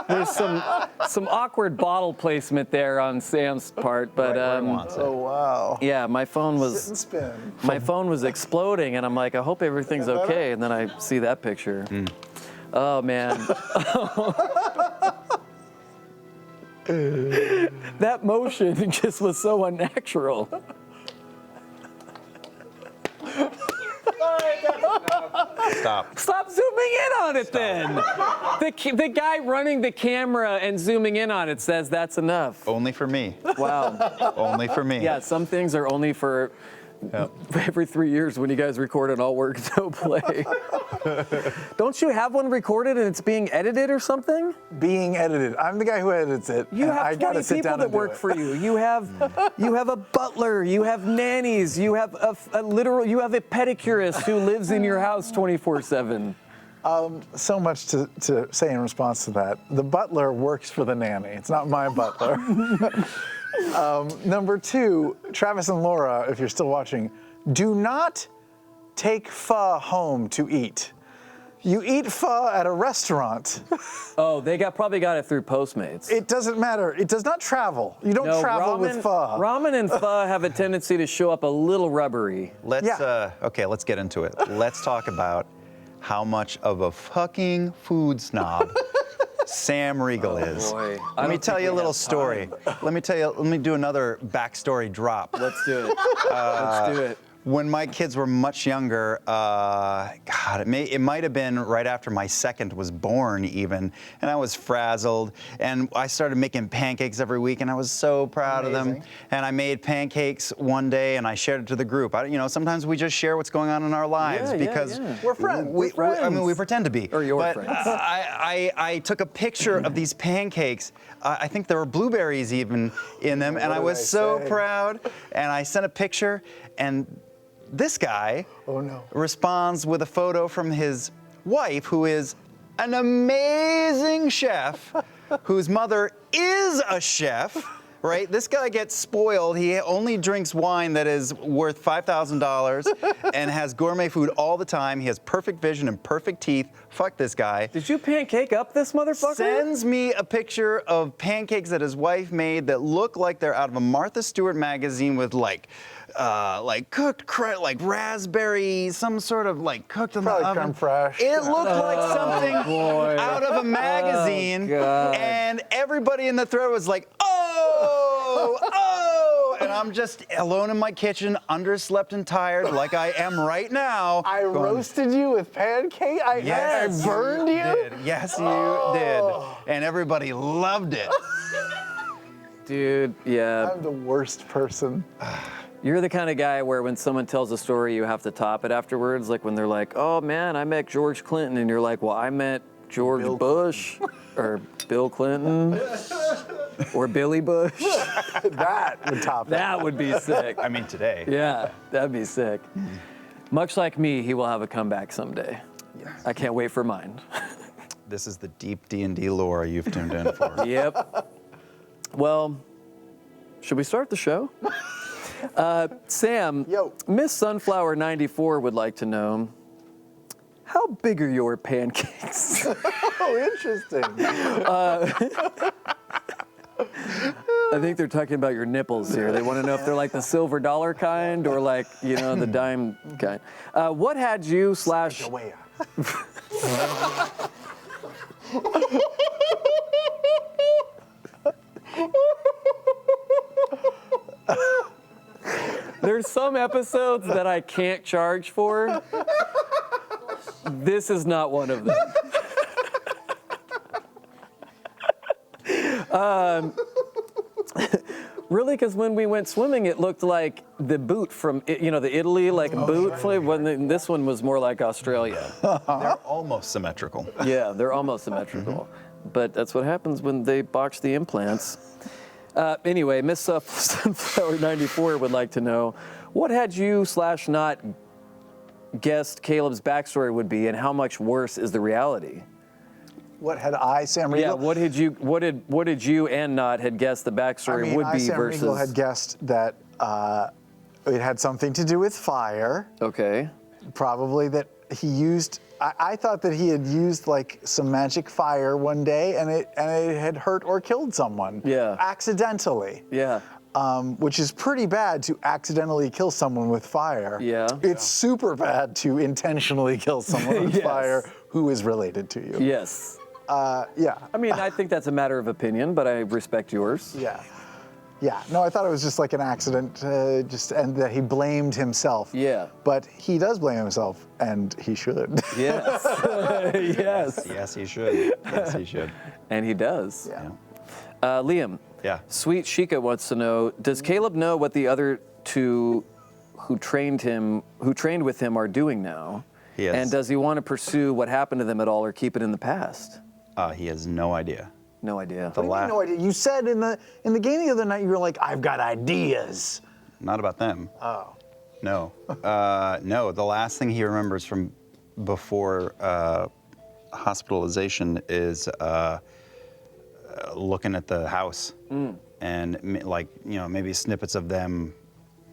There's some awkward bottle placement there on Sam's part, but Oh, wow. yeah, my phone Sit and was spin. exploding, and I'm like, I hope everything's okay, and then I see that picture. Oh man. That motion just was so unnatural. Stop zooming in on it then. The guy running the camera and zooming in on it says that's enough. Only for me. Wow. Only for me. Yeah, some things are only for every 3 years when you guys record an all work, no play. Don't you have one recorded and it's being edited or something? Being edited. I'm the guy who edits it. You have I gotta 20 sit people down that and do work it. for you. You have a butler, you have nannies, you have you have a pedicurist who lives in your house 24/7. So much to say in response to that. The butler works for the nanny. It's not my butler. Number two, Travis and Laura, if you're still watching, do not take pho home to eat. You eat pho at a restaurant. Oh, they probably got it through Postmates. It doesn't matter. It does not travel. You don't travel with pho. Ramen and pho have a tendency to show up a little rubbery. Let's let's get into it. Let's talk about how much of a fucking food snob Sam Riegel is. Boy. Let me tell you a little story. Let me do another backstory drop. Let's do it. Let's do it. When my kids were much younger, God, it might have been right after my second was born even, and I was frazzled, and I started making pancakes every week, and I was so proud of them. And I made pancakes one day, and I shared it to the group. Sometimes we just share what's going on in our lives because We're friends. I mean, we pretend to be. Or your but friends. I took a picture of these pancakes. I think there were blueberries even in them, and I was so proud. And I sent a picture, and this guy responds with a photo from his wife, who is an amazing chef, whose mother is a chef, right? This guy gets spoiled. He only drinks wine that is worth $5,000 and has gourmet food all the time. He has perfect vision and perfect teeth. Fuck this guy. Did you pancake up this motherfucker? Sends me a picture of pancakes that his wife made that look like they're out of a Martha Stewart magazine with like cooked like raspberry, some sort of like cooked in the Probably oven. creme fraiche. It looked like something out of a magazine, God. and everybody in the thread was like, oh, and I'm just alone in my kitchen, underslept and tired, like I am right now. I roasted you with pancake. I burned you. Did. Yes, you did, and everybody loved it. Dude, yeah. I'm the worst person. You're the kind of guy where when someone tells a story, you have to top it afterwards. Like when they're like, oh man, I met George Clinton. And you're like, well, I met George Bush or Bill Clinton or Billy Bush. That would top it. That would be sick. I mean, today. Yeah, that'd be sick. Much like me, he will have a comeback someday. I can't wait for mine. This is the deep D&D lore you've tuned in for. Yep. Well, should we start the show? Sam, Yo. Miss Sunflower 94 would like to know, how big are your pancakes? Oh, interesting. I think they're talking about your nipples here. They want to know if they're like the silver dollar kind or like, the dime kind. What had you slash... There's some episodes that I can't charge for. This is not one of them. Really, because when we went swimming, it looked like the boot from, the Italy, boot. When this one was more like Australia. They're almost symmetrical. Yeah, they're almost symmetrical. But that's what happens when they botch the implants. Anyway, Miss Sunflower 94 would like to know, what had you slash not guessed Caleb's backstory would be, and how much worse is the reality? What had I, Sam Riegel? Yeah, what did you and not had guessed the backstory would be Sam versus? Riegel had guessed that it had something to do with fire. Okay. Probably that he used. I thought that he had used like some magic fire one day, and it had hurt or killed someone. Yeah. Accidentally. Yeah. Which is pretty bad to accidentally kill someone with fire. Yeah. It's super bad to intentionally kill someone with Yes. fire who is related to you. Yes. Yeah. I mean, I think that's a matter of opinion, but I respect yours. Yeah. Yeah. No, I thought it was just like an accident, and that he blamed himself. Yeah. But he does blame himself, and he should. Yes. Yes. Yes, he should. Yes, he should. And he does. Yeah. Liam. Yeah. Sweet Sheikah wants to know, does Caleb know what the other two who trained with him are doing now? He has. And does he want to pursue what happened to them at all or keep it in the past? He has no idea. No idea. What do you mean, no idea? You said in the game the other night, you were like, I've got ideas. Not about them. Oh. No. No, the last thing he remembers from before hospitalization is looking at the house and maybe snippets of them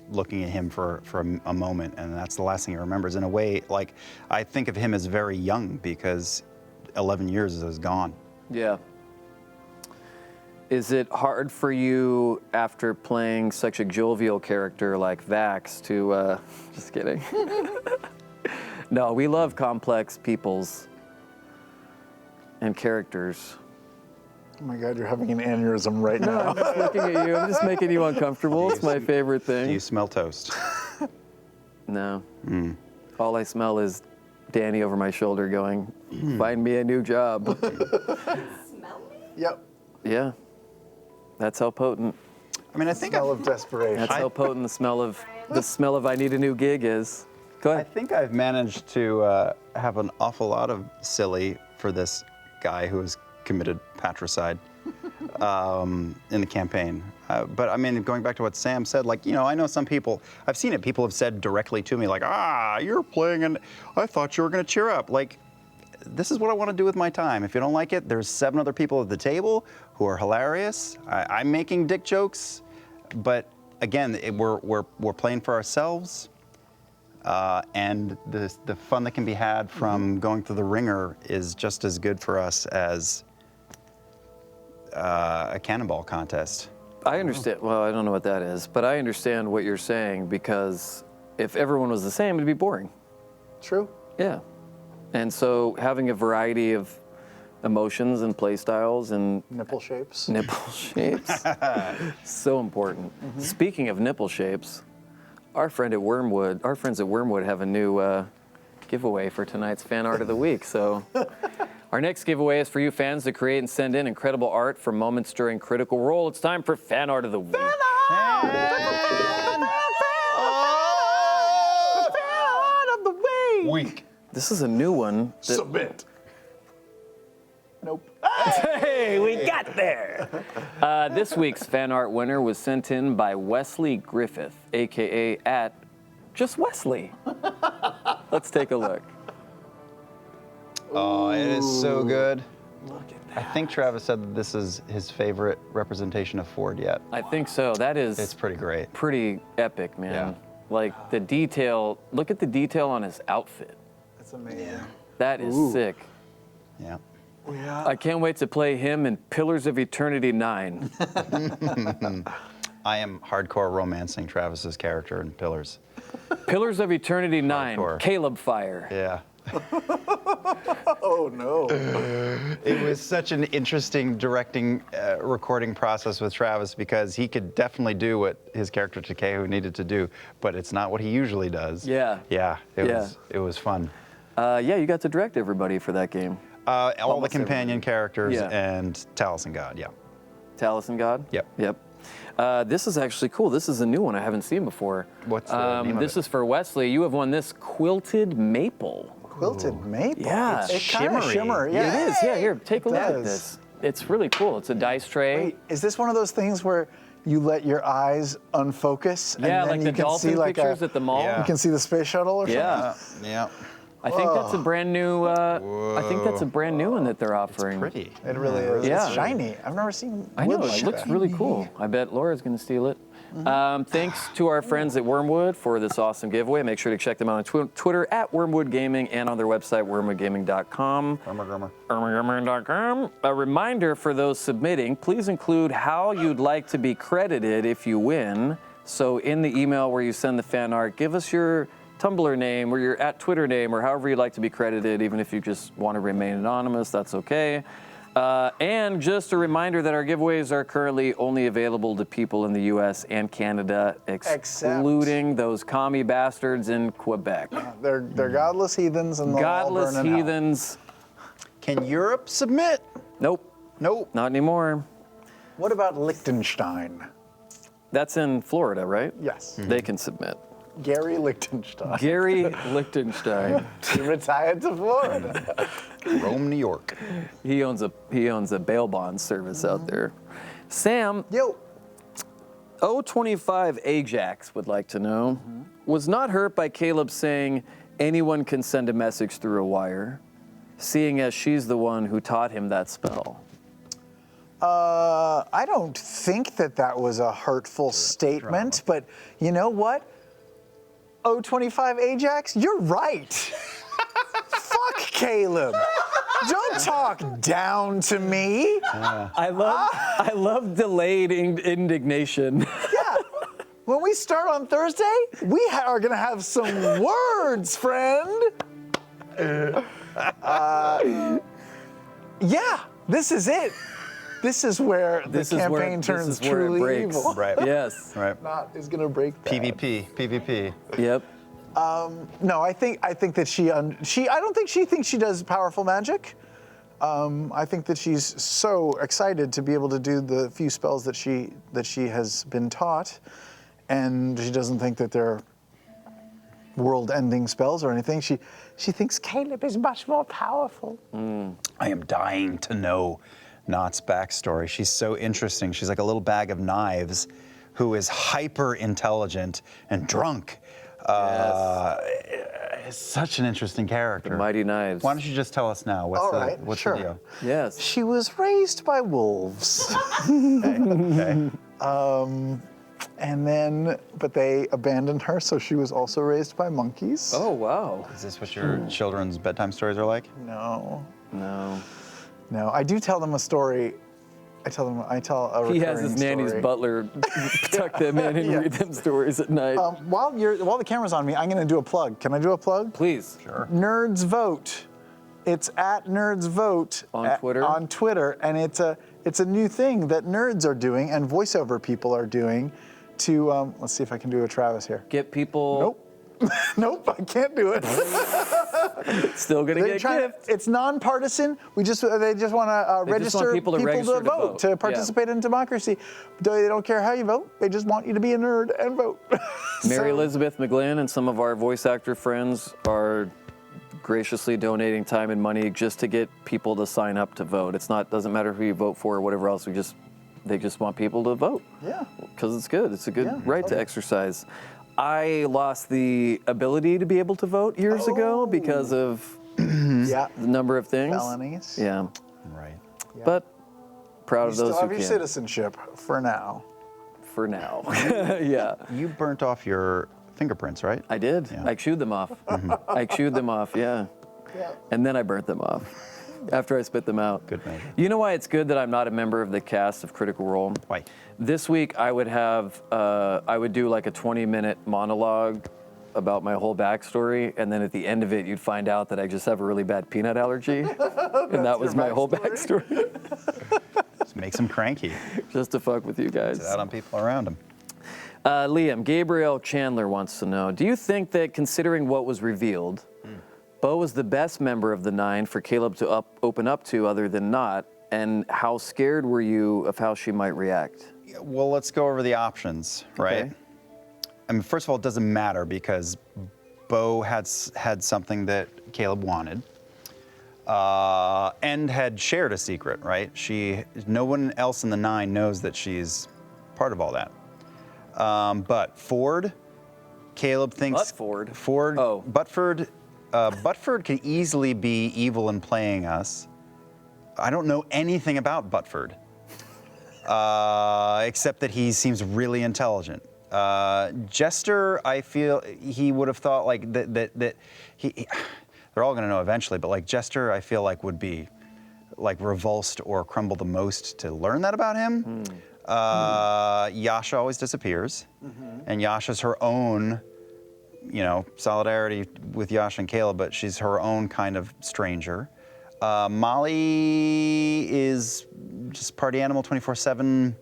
looking at him for a moment, and that's the last thing he remembers. In a way, like, I think of him as very young because 11 years is gone. Yeah. Is it hard for you after playing such a jovial character like Vax to, just kidding. No, we love complex peoples and characters. Oh my God, you're having an aneurysm right No, now. I'm just looking at you. I'm just making you uncomfortable. It's my favorite thing. Do you smell toast? No. All I smell is Danny over my shoulder going, find me a new job. Smell me? Yep. Yeah. That's how potent. I mean, I think Smell of desperation. That's how potent the smell of I need a new gig is. Go I ahead. think I've managed to have an awful lot of silly for this guy who has committed patricide in the campaign. But I mean, going back to what Sam said, like, you know, I know some people, I've seen it, people have said directly to me, like, you're playing and I thought you were going to cheer up. Like, this is what I want to do with my time. If you don't like it, there's 7 other people at the table who are hilarious. I'm making dick jokes, but again, we're playing for ourselves. And the fun that can be had from going through the ringer is just as good for us as a cannonball contest. I understand. Well, I don't know what that is, but I understand what you're saying because if everyone was the same, it'd be boring. True. Yeah. And so having a variety of emotions and play styles and Nipple shapes. nipple shapes, so important. Speaking of nipple shapes, our friends at Wormwood have a new giveaway for tonight's fan art of the week. So our next giveaway is for you fans to create and send in incredible art for moments during Critical Role. It's time for fan art of the week. Wink. This is a new one. Submit. Nope. Hey, we got there. This week's fan art winner was sent in by Wesley Griffith, AKA at Just Wesley. Let's take a look. Oh, it is so good. Look at that. I think Travis said that this is his favorite representation of Ford yet. I think so. That is It's pretty great. pretty epic, man. Yeah. Like the detail, look at the detail on his outfit. That's amazing. That is sick. Yeah. Yeah. I can't wait to play him in Pillars of Eternity 9. I am hardcore romancing Travis's character in Pillars. Pillars of Eternity 9, Hardcore. Caleb Fire. Yeah. Oh no. It was such an interesting directing, recording process with Travis because he could definitely do what his character Takehu needed to do, but it's not what he usually does. Yeah. Yeah. It was fun. Yeah, you got to direct everybody for that game. All the Almost companion characters Yeah. and Taliesin God. Yeah. Taliesin God? Yep. Yep. This is actually cool. This is a new one I haven't seen before. What's the name of This it? is for Wesley. You have won this Quilted Maple. Quilted maple. Yeah. It's kind of shimmery. shimmer. Yeah. It is. Yeah, here, take a look at does. this. It's really cool. It's a dice tray. Wait, is this one of those things where you let your eyes unfocus and Yeah, then like you the can dolphin see like pictures a, at the mall. Yeah. you can see the space shuttle or something? Yeah. Yeah. I think that's a brand new. I think that's a brand new one that they're offering. Pretty. It really is. Yeah. It's shiny. I've never seen I know, wood it like looks that. really cool. I bet Laura's going to steal it. Thanks to our friends at Wormwood for this awesome giveaway. Make sure to check them out on Twitter at Wormwood Gaming and on their website, wormwoodgaming.com. wormwoodgaming.com. A reminder for those submitting, please include how you'd like to be credited if you win. So in the email where you send the fan art, give us your Tumblr name or your @Twitter name or however you'd like to be credited, even if you just want to remain anonymous, that's okay. And just a reminder that our giveaways are currently only available to people in the US and Canada, excluding those commie bastards in Quebec. They're godless heathens and they'll all Godless burn in hell. heathens. Can Europe submit? Nope, Nope. not anymore. What about Liechtenstein? That's in Florida, right? Yes. They can submit. Gary Liechtenstein. Gary Liechtenstein. He retired to Florida. Rome, New York. He owns a bail bond service out there. Sam, Yo. 025 Ajax would like to know, was not hurt by Caleb saying anyone can send a message through a wire, seeing as she's the one who taught him that spell. I don't think that was a hurtful statement, but you know what? 025 Ajax, you're right. Fuck Caleb. Don't talk down to me. I love delayed indignation. Yeah. When we start on Thursday, we are going to have some words, friend. Yeah, this is it. This is where the campaign turns truly evil. Right. Yes. Right. Not is going to break that. PvP. Yep. No, I think that she. I don't think she thinks she does powerful magic. I think that she's so excited to be able to do the few spells that she has been taught, and she doesn't think that they're world-ending spells or anything. She thinks Caleb is much more powerful. I am dying to know Knott's backstory. She's so interesting. She's like a little bag of knives who is hyper intelligent and drunk. Is such an interesting character. The Mighty Knives. Why don't you just tell us now? What's sure. the deal? Yes. She was raised by wolves. Okay. And then, but they abandoned her, so she was also raised by monkeys. Oh, wow. Is this what your children's bedtime stories are like? No. No. I do tell them a story. I tell a recurring He has his nanny's story. butler tuck them in and read them stories at night. While the camera's on me, I'm going to do a plug. Can I do a plug? Please. Sure. Nerds Vote. It's at Nerds Vote On Twitter? On Twitter, and it's a new thing that nerds are doing and voiceover people are doing to let's see if I can do a Travis here. Get people. Nope. Nope, I can't do it. Still gonna get gifts. It's nonpartisan. They just want to register people to vote. to participate in democracy. They don't care how you vote. They just want you to be a nerd and vote. Mary Elizabeth McGlynn and some of our voice actor friends are graciously donating time and money just to get people to sign up to vote. Doesn't matter who you vote for or whatever else. They just want people to vote. Yeah. Because it's good. It's a good right totally. to exercise. I lost the ability to be able to vote years ago because of Yeah. the number of things. Felonies. Yeah. Right. But proud You of those still have who your can. citizenship for now. For now. Yeah. You burnt off your fingerprints, right? I did. Yeah. I chewed them off. I chewed them off, yeah. And then I burnt them off after I spit them out. Good measure. You know why it's good that I'm not a member of the cast of Critical Role? Why? This week I would do like a 20-minute monologue about my whole backstory, and then at the end of it, you'd find out that I just have a really bad peanut allergy, and that was my whole backstory. Just makes him cranky. Just to fuck with you guys. Out on people around him. Liam, Gabriel Chandler wants to know, do you think that considering what was revealed, Bo was the best member of the 9 for Caleb to open up to other than not, and how scared were you of how she might react? Well, let's go over the options, right? Okay. I mean, first of all, it doesn't matter because Bo had something that Caleb wanted and had shared a secret, right? No one else in the 9 knows that she's part of all that. But Ford, Caleb thinks... Butford? Ford, Oh. Butford could easily be evil in playing us. I don't know anything about Butford, except that he seems really intelligent. Jester, I feel he would have thought like that he they're all going to know eventually, but like Jester, I feel like would be like revulsed or crumble the most to learn that about him. Yasha always disappears, and Yasha's her own, solidarity with Yasha and Caleb, but she's her own kind of stranger. Molly is just party animal 24/7.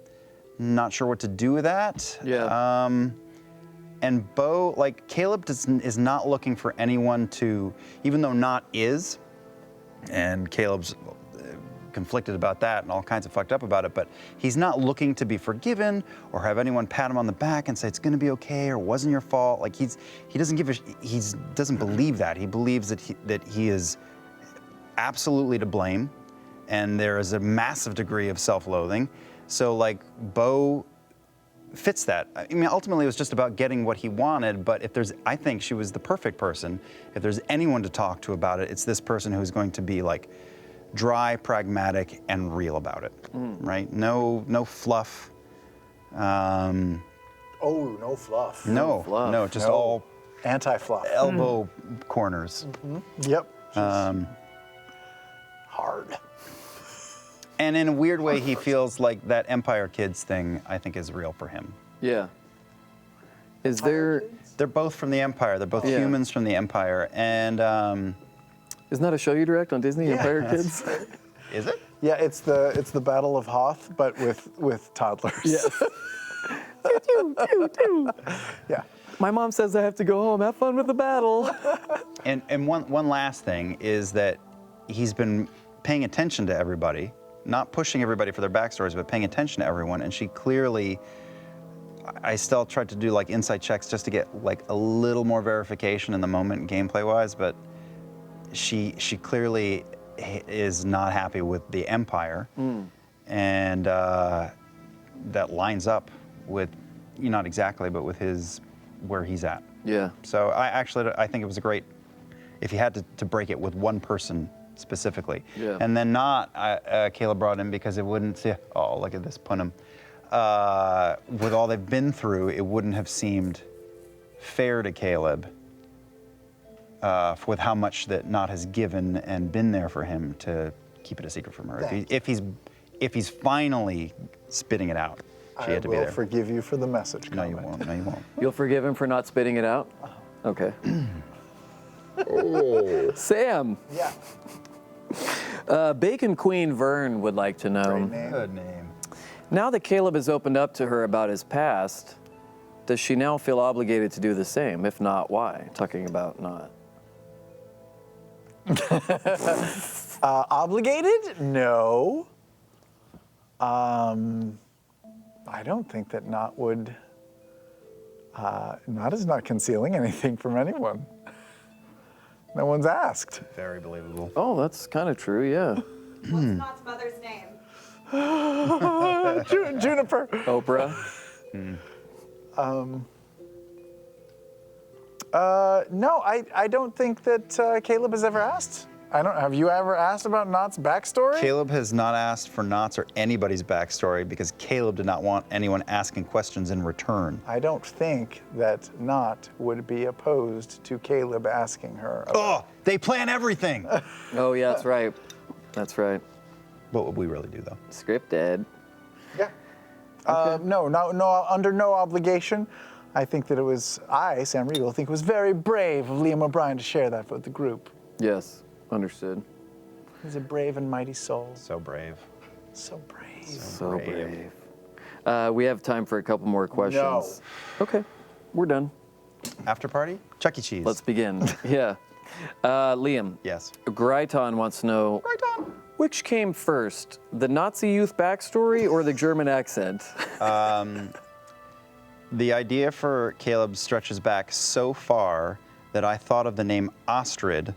Not sure what to do with that. Yeah. And Bo, like Caleb is not looking for anyone to, even though Not is, and Caleb's conflicted about that and all kinds of fucked up about it, but he's not looking to be forgiven or have anyone pat him on the back and say it's going to be okay or wasn't your fault. Like he doesn't believe that. He believes that he is absolutely to blame, and there is a massive degree of self-loathing. So like Bo fits that. I mean, ultimately it was just about getting what he wanted, but I think she was the perfect person. If there's anyone to talk to about it, it's this person who's going to be like dry, pragmatic, and real about it, right? No fluff. No fluff. No, fluff. no, just all Anti-fluff. elbow corners. Yep. Hard. And in a weird way, he feels like that Empire Kids thing, I think, is real for him. Yeah. Is there... They're both from the Empire. They're both Yeah. humans from the Empire. And Isn't that a show you direct on Disney, Empire Kids? is it? Yeah, it's the Battle of Hoth, but with toddlers. Yes. Yeah. My mom says I have to go home. Have fun with the battle. And one last thing is that he's been paying attention to everybody, not pushing everybody for their backstories, but paying attention to everyone. And she clearly, I still tried to do like insight checks just to get like a little more verification in the moment gameplay-wise, but she clearly is not happy with the Empire. And that lines up with, not exactly, but with where he's at. Yeah. So I think it was a great, if you had to break it with one person specifically, Yeah. and then not Caleb brought in because it wouldn't say, oh, look at this Punim. With all they've been through, it wouldn't have seemed fair to Caleb with how much that Nott has given and been there for him to keep it a secret from her. If he's finally spitting it out, she had to be I there. will forgive you for the message No, you comment. won't. No, you won't. You'll forgive him for not spitting it out? Okay. Sam. Yeah. Bacon Queen Vern would like to know. Great name. Good name. Now that Caleb has opened up to her about his past, does she now feel obligated to do the same? If not, why? Talking about not. Obligated? No. I don't think that Nott would. Nott is not concealing anything from anyone. No one's asked. Very believable. Oh, that's kind of true, yeah. What's Nott's mother's name? Juniper. Oprah. No, I don't think that Caleb has ever asked. Have you ever asked about Nott's backstory? Caleb has not asked for Nott's or anybody's backstory because Caleb did not want anyone asking questions in return. I don't think that Nott would be opposed to Caleb asking her. Oh, they plan everything. Oh, yeah, that's right. That's right. What would we really do, though? Scripted. Yeah. No, under no obligation. I think that I, Sam Riegel, think it was very brave of Liam O'Brien to share that with the group. Yes, understood. He's a brave and mighty soul. So brave. So brave. So brave. We have time for a couple more questions. No. Okay, we're done. After party? Chuck E. Cheese. Let's begin. Yeah. Liam. Yes. Graiton wants to know, which came first, the Nazi youth backstory or the German accent? The idea for Caleb stretches back so far that I thought of the name Ostrid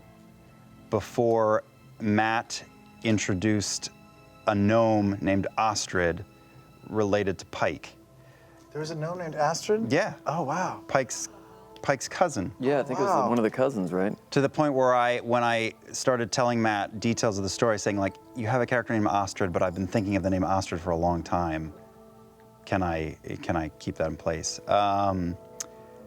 before Matt introduced a gnome named Ostrid related to Pike. There was a gnome named Astrid? Yeah. Oh, wow. Pike's cousin. Yeah, I think it was one of the cousins, right? To the point where when I started telling Matt details of the story, saying like, you have a character named Ostrid, but I've been thinking of the name Ostrid for a long time. Can I keep that in place? And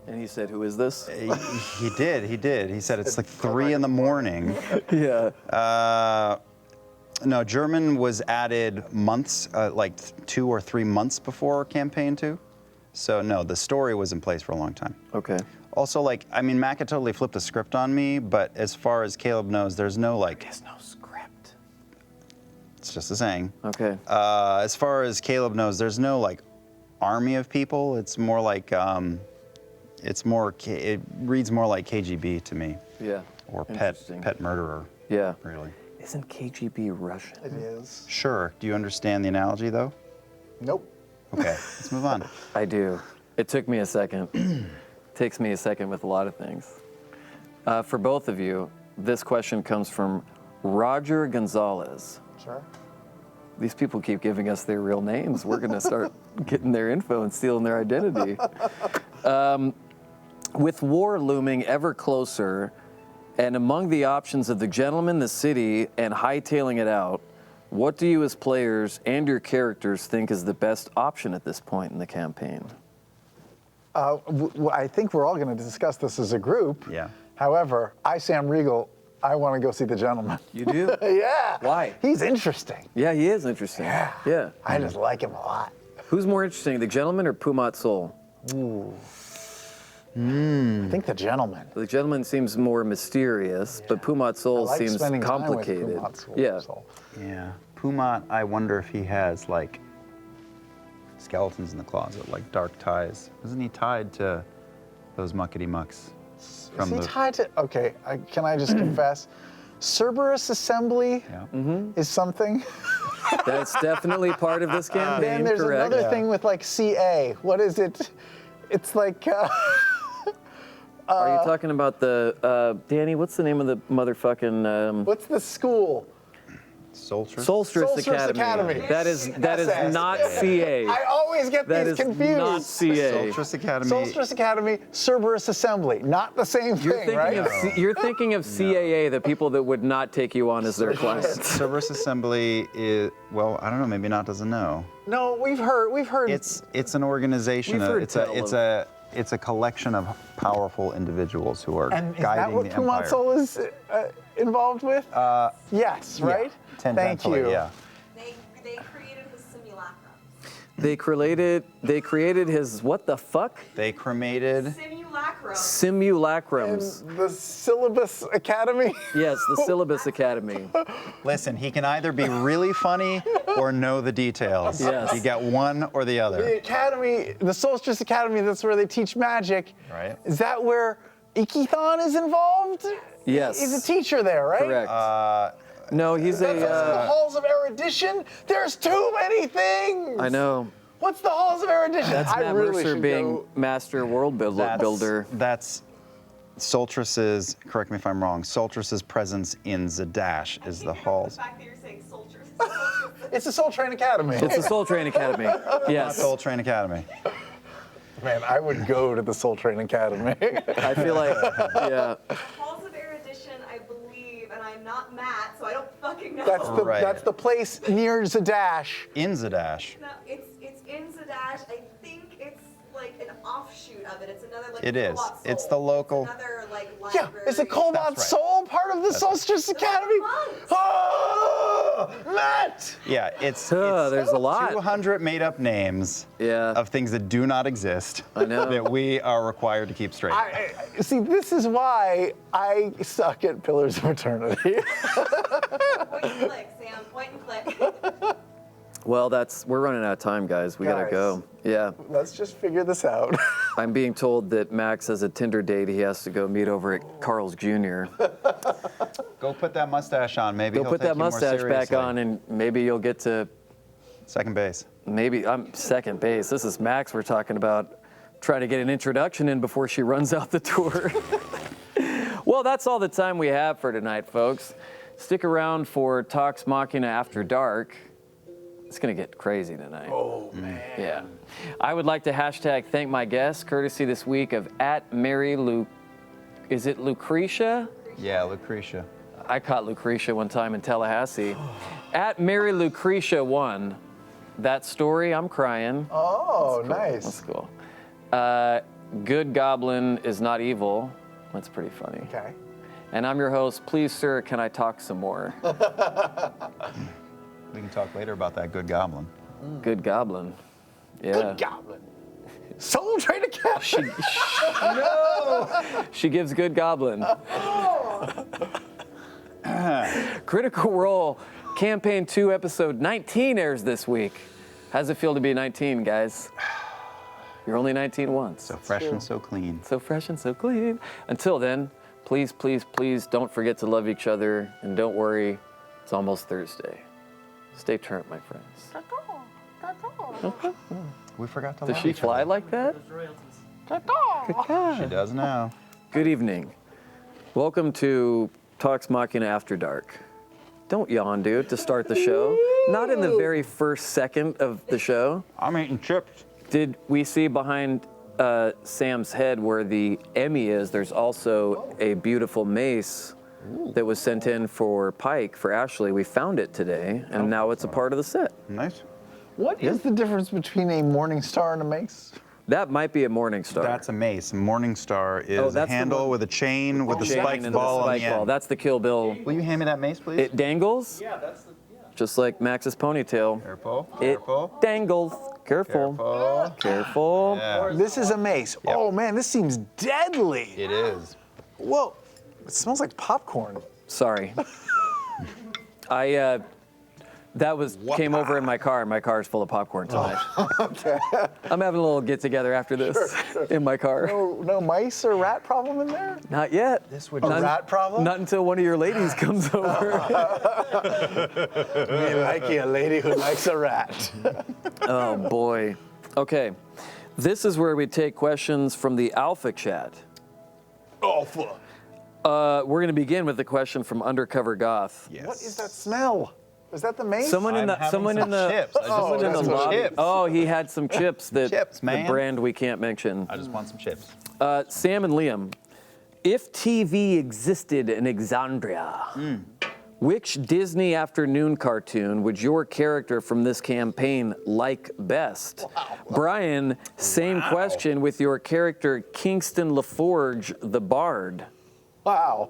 he said, who is this? He did. He said it's like 3 in the morning. Yeah. No, German was added months, like 2 or 3 months before campaign 2. So no, the story was in place for a long time. Okay. Also, Matt could totally flip the script on me, but as far as Caleb knows, there's no There's no script. It's just a saying. Okay. As far as Caleb knows, there's no army of people. It's more like, it reads more like KGB to me. Yeah. Or Interesting. pet murderer. Yeah. Really. Isn't KGB Russian? It is. Sure. Do you understand the analogy, though? Nope. Okay, let's move on. I do. It took me a second. Takes me a second with a lot of things. For both of you, this question comes from Roger Gonzalez. Sure. These people keep giving us their real names. We're going to start getting their info and stealing their identity. With war looming ever closer, and among the options of the gentleman, the city, and hightailing it out, what do you as players and your characters think is the best option at this point in the campaign? I think we're all going to discuss this as a group. Yeah. However, Sam Riegel, I want to go see the gentleman. You do? Yeah. Why? He's interesting. Yeah, he is interesting. Yeah. I just like him a lot. Who's more interesting, the gentleman or Pumat Sol? Ooh. I think the gentleman. The gentleman seems more mysterious, but Pumat Sol I like seems spending time with complicated. Pumat Sol, Yeah. so. Yeah. Pumat, I wonder if he has skeletons in the closet, like dark ties. Isn't he tied to those muckety mucks. Is From he the, tied to? Okay, can I just confess? Cerberus Assembly is something. That's definitely part of this campaign. Then there's correct. another thing with like CA. What is it? It's like. Are you talking about the Danny? What's the name of the motherfucking? What's the school? Solstice. Solstice Academy. That is not CA. I always get That these is confused. not CA. Solstice Academy. Solstice Academy, Cerberus Assembly. Not the same thing, right? You're thinking of CAA, the people that would not take you on as their clients. Cerberus Assembly is, well, I don't know, maybe not doesn't know. No, we've heard. It's an organization. We've heard It's a collection of powerful individuals who are And is that guiding what the empire. Pumat Sol is involved with? Yes, right? Thank Tangentially, you. yeah. They created the simulacrum. They created his what the fuck? They cremated. Simulacrum. Simulacrums. And the Syllabus Academy? Yes, the Syllabus Academy. Listen, he can either be really funny or know the details. Yes. You get one or the other. The Academy, the Solstice Academy, that's where they teach magic. Right. Is that where Ikithon is involved? Yes. He's a teacher there, right? Correct. No, he's That's also the a. Halls of Erudition? There's too many things! I know. What's the Halls of Erudition? That's I Matt really Mercer should being go. master world builder. That's Soltrice's, correct me if I'm wrong, Soltrice's presence in Zadash is the halls. The fact that you're saying soldiers. It's the Soul Train Academy. It's the Soul Train Academy. Yes. Soul Train Academy. Man, I would go to the Soul Train Academy. I feel like, yeah. Halls of Erudition, I believe, and I'm not Matt, so I don't fucking know. Right. That's the place near Zadash. In Zadash. No, it's in Zadash. I think it's like an offshoot of it. It's another like. It is. Cobalt Soul. It's the local- It's another like Yeah, library. is the Cobalt That's right. Soul part of the Solstice Academy? monks. Oh, Matt! Yeah, it's There's a lot. 200 made-up names Yeah. of things that do not exist. I know. That we are required to keep straight. See, this is why I suck at Pillars of Eternity. Point and click, Sam. Point and click. Well, we're running out of time, guys. We gotta Guys. go. Yeah. Let's just figure this out. I'm being told that Max has a Tinder date he has to go meet over at Carl's Jr. Go put that mustache on. Maybe Go he'll put take that you more mustache back seriously. on and maybe you'll get to, Second base. maybe I'm second base. This is Max we're talking about, trying to get an introduction in before she runs out the door. Well, that's all the time we have for tonight, folks. Stick around for Talks Machina After Dark. It's gonna get crazy tonight. Oh, man. Yeah. I would like to hashtag thank my guests, courtesy this week of is it Lucretia? Yeah, Lucretia. I caught Lucretia one time in Tallahassee. At Mary Lucretia 1. That story, I'm crying. Oh, That's nice. cool. Good Goblin is not evil. That's pretty funny. Okay. And I'm your host. Please, sir, can I talk some more? We can talk later about that good goblin. Good Goblin. Yeah. Good Goblin. Soul Train Academy. She gives Good Goblin. Critical Role Campaign 2, Episode 19 airs this week. How's it feel to be 19, guys? You're only 19 once. So fresh and so clean. So fresh and so clean. Until then, please, please, please don't forget to love each other. And don't worry, it's almost Thursday. Stay turned, my friends. We forgot to Does love she each fly other. like that? She does now. Good evening. Welcome to Talks Machina After Dark. Don't yawn, dude, to start the show. Not in the very first second of the show. I'm eating chips. Did we see behind Sam's head where the Emmy is, there's also a beautiful mace that was sent in for Pike, for Ashley. We found it today, and now it's a part of the set. Nice. What is the difference between a morning star and a mace? That might be a Morning Star. That's a mace. Morning Star is a that's the handle one- with a chain with a Chain spiked and the ball on spike the ball. end. That's the Kill Bill. Will you hand me that mace, please? It dangles. Yeah, that's the. Yeah. Just like Max's ponytail. Careful. It Careful. dangles. Careful. Careful. Careful. Yeah. This is a mace. Yep. Oh, man, this seems deadly. It is. Whoa, it smells like popcorn. Sorry. That came over in my car. My car's full of popcorn tonight. Okay. I'm having a little get together after this in my car. No mice or rat problem in there? Not yet. This would A rat problem? Not until one of your ladies comes over. Me liking a lady who likes a rat. Oh boy. Okay. This is where we take questions from the Alpha chat. Alpha. We're going to begin with the question from Undercover Goth. Yes. What is that smell? Is that the mace? Someone in the Chips. I someone in just the want some lobby. chips. Oh, he had some chips that Chips, the man. brand we can't mention. I just want some chips. Sam and Liam, if TV existed in Exandria, which Disney afternoon cartoon would your character from this campaign like best? Brian, same question with your character Kingston LaForge, the Bard. Wow.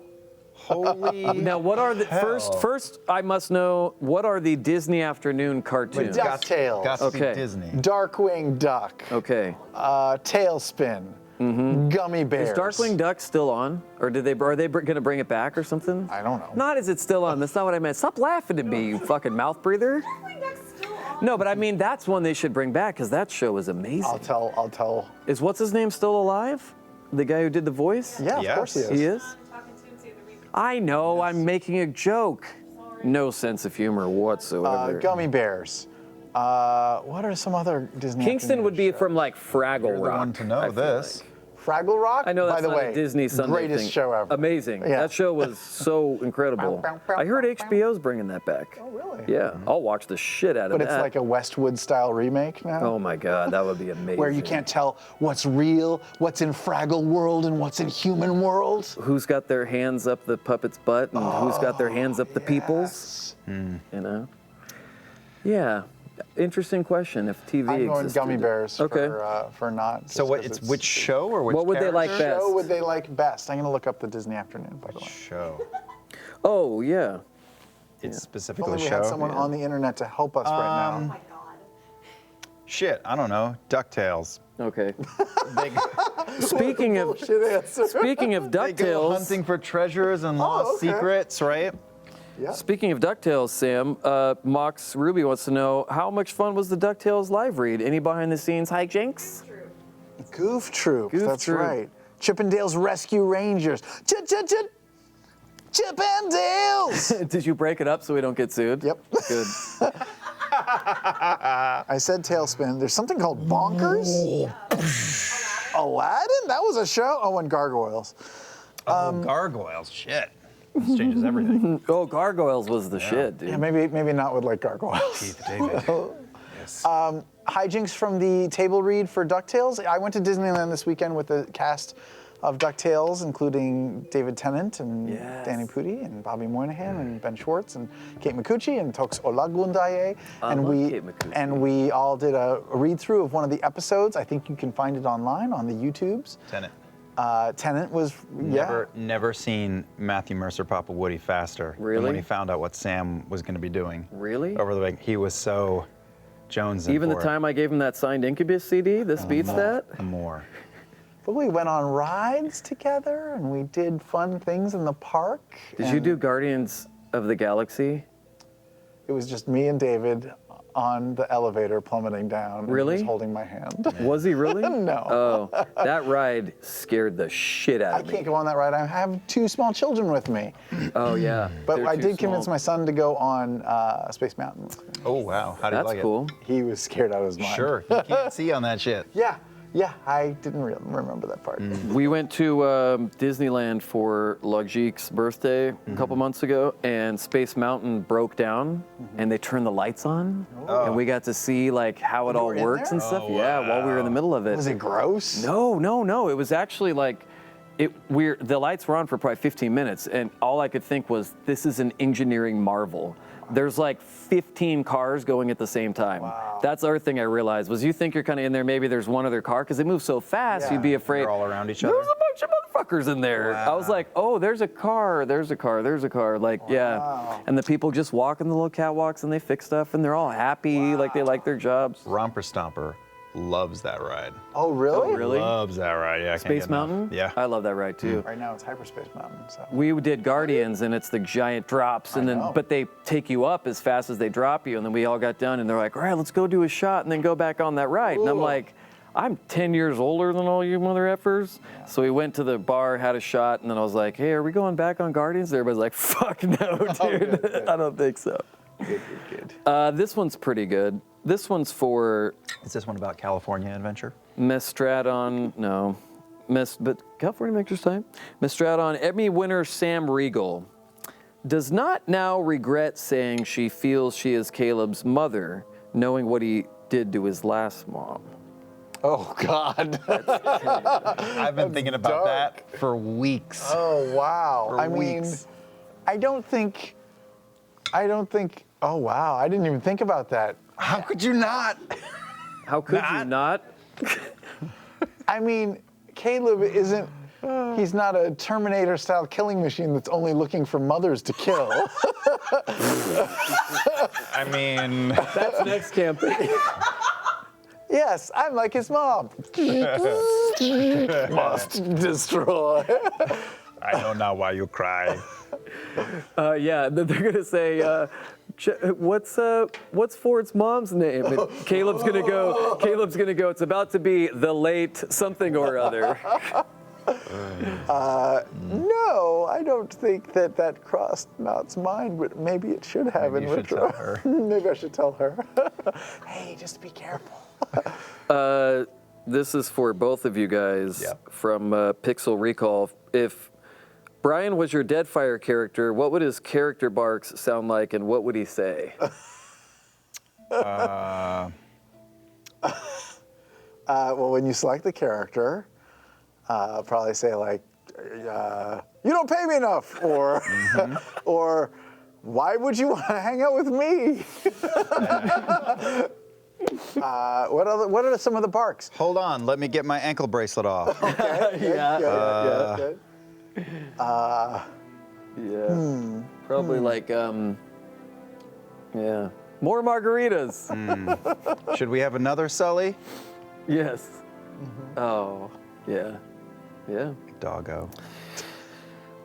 Holy. Now, what are the first? I must know what are the Disney afternoon cartoons? DuckTales. Got to Okay. be Disney. Darkwing Duck. Okay, Tailspin. Gummy Bears. is Darkwing Duck still on, or are they going to bring it back or something? I don't know. Not is it still on? That's not what I meant. Stop laughing at me, you fucking mouth breather. Darkwing Duck's still on. No, but I mean that's one they should bring back because that show was amazing. I'll tell. Is what's his name still alive? The guy who did the voice? Yeah, Yes. of course he is. He is? Talking to him, see the replay. I know. I'm making a joke. No sense of humor whatsoever. Gummy Bears. What are some other Disney? Kingston would be afternoon from like Fraggle You're the Rock. one to know I feel this. like. shows? Fraggle Rock. I know that's By the not way, a Disney Sunday greatest thing. show ever. Amazing. Yeah. That show was so incredible. I heard HBO's bringing that back. Oh, really? Yeah, I'll watch the shit out of But that. it's like a Westwood style remake now. Oh my God, that would be amazing. Where you can't tell what's real, what's in Fraggle world, and what's in human world. Who's got their hands up the puppet's butt and who's got their hands up the people's? Yes. You know? Yeah. Interesting question. If TV I'm going existed. Gummy Bears Okay. for not. So just what? 'cause It's which show or which What would they like character? best? show would they like best? I'm gonna look up the Disney afternoon, by the way. Show. Oh yeah. It's If specifically only we show. had someone on the internet to help us right Oh now. my god. Shit, I don't know. DuckTales. Okay. They, Speaking of Bullshit answer. speaking of they go DuckTales, hunting for treasures and lost okay. secrets, right? Yeah. speaking of DuckTales, Sam, Mox Ruby wants to know how much fun was the DuckTales live read? Any behind the scenes hijinks? True. Goof Troop. Goof That's Troop. right. Chippendales Rescue Rangers. Chippendales. Did you break it up so we don't get sued? Yep. Good. I said Tailspin. There's something called Bonkers. Aladdin? That was a show. Oh, and Gargoyles. Oh, gargoyles. Shit. This changes everything. Oh, Gargoyles was the shit, dude. Yeah, maybe not with like Gargoyles. Keith David. Yes. Hijinks from the table read for DuckTales. I went to Disneyland this weekend with the cast of DuckTales, including David Tennant and Yes. Danny Pudi and Bobby Moynihan and Ben Schwartz and Kate Micucci and Tox Olagundaye. I And love we Kate Micucci. and we all did a read through of one of the episodes. I think you can find it online on the YouTubes. Tenet. Tennant was Never seen Matthew Mercer pop a Woody faster than Really? when he found out what Sam was going to be doing. Really? Over the week, he was so jonesing Even the for it. time I gave him that signed Incubus CD, this beats that? More. But we went on rides together and we did fun things in the park. Did you and do Guardians of the Galaxy? It was just me and David on the elevator plummeting down. And Really? he was holding my hand. Was he really? No. Oh, that ride scared the shit out I of me. can't go on that ride. I have two small children with me. Oh yeah. But They're I too did convince small. my son to go on Space Mountain with me. Oh, wow. How do you That's like cool. He was scared out of his mind. Sure. You can't see on that shit. Yeah, I didn't remember that part. We went to Disneyland for Logic's birthday a couple months ago, and Space Mountain broke down, and they turned the lights on, and we got to see like how it all were in works there? and stuff. Yeah, while we were in the middle of it. Was it gross? No. It was actually like, the lights were on for probably 15 minutes, and all I could think was, this is an engineering marvel. There's like 15 cars going at the same time. Wow. That's the other thing I realized was you think you're kind of in there, maybe there's one other car, because they move so fast, Yeah. you'd be afraid. They're all around each other. There's a bunch of motherfuckers in there. I was like, oh, there's a car. Like, yeah. And the people just walking the little catwalks and they fix stuff and they're all happy, like they like their jobs. Romper Stomper loves that ride. Oh, really? Oh, really? Loves that ride. Yeah. I can't Space get enough. Mountain? Yeah. I love that ride too. Right now it's Hyperspace Mountain. So. We did Guardians, and it's the giant drops, and then know. but they take you up as fast as they drop you, and then we all got done, and they're like, all right, let's go do a shot, and then go back on that ride, and I'm like, I'm 10 years older than all you mother effers. So we went to the bar, had a shot, and then I was like, hey, are we going back on Guardians? Everybody's like, fuck no, dude. Good. I don't think so. Good. This one's pretty good. This one's for Is this one about California Adventure? Mestradon, no. But California Adventure's time. Mestradon, Emmy winner Sam Riegel does not now regret saying she feels she is Caleb's mother, knowing what he did to his last mom. Oh, God. I've been thinking about dark. that for weeks. Oh, wow. For I mean, weeks. I don't think, oh, wow. I didn't even think about that. How could you not? How could you not? I mean, Caleb isn't, he's not a Terminator-style killing machine that's only looking for mothers to kill. I mean, That's next campaign. Yes, I'm like his mom. Must destroy. I know now why you cry. Yeah, they're gonna say, what's Ford's mom's name? And Caleb's gonna go. It's about to be the late something or other. No, I don't think that crossed Matt's mind, but maybe it should have Maybe in you should retro. tell her. Maybe I should tell her. Hey, just be careful. This is for both of you guys Yep. from Pixel Recall. If Brian was your Deadfire character, what would his character barks sound like, and what would he say? Well, when you select the character, I'll probably say like, "You don't pay me enough," or, or, "Why would you want to hang out with me?" What are some of the barks? Hold on, let me get my ankle bracelet off. Good. Yeah. Probably like, yeah. More margaritas. Should we have another Sully? Yes. Oh, yeah. Yeah. Doggo.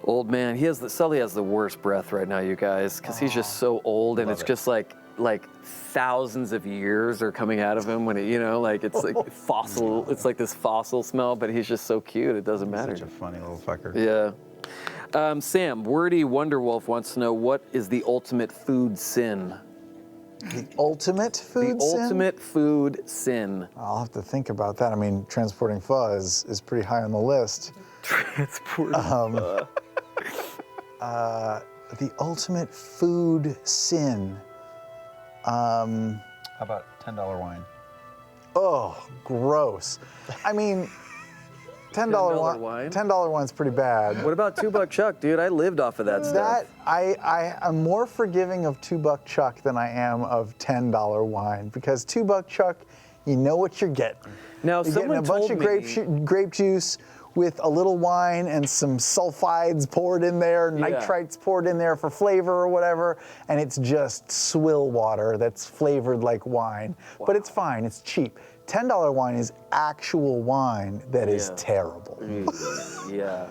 Old man. Sully has the worst breath right now, you guys, because he's just so old, and Love it's it. just like thousands of years are coming out of him when it, like it's like fossil. It's like this fossil smell, but he's just so cute. It doesn't matter. Such a funny little fucker. Yeah. Sam, Wordy Wonderwolf wants to know, what is the ultimate food sin? The ultimate food The sin? ultimate food sin. I'll have to think about that. I mean, transporting pho is pretty high on the list. Transport. The ultimate food sin. How about $10 wine? Oh, gross. I mean, $10 $10 wine. wine? $10 wine's pretty bad. What about $2 Chuck, dude? I lived off of that stuff. That I'm more forgiving of $2 Chuck than I am of $10 wine, because $2 Chuck, you know what you're getting. Now, You're getting a bunch of grape juice with a little wine and some sulfides poured in there, nitrites poured in there for flavor or whatever, and it's just swill water that's flavored like wine. But it's fine, it's cheap. $10 wine is actual wine that is terrible. Yeah.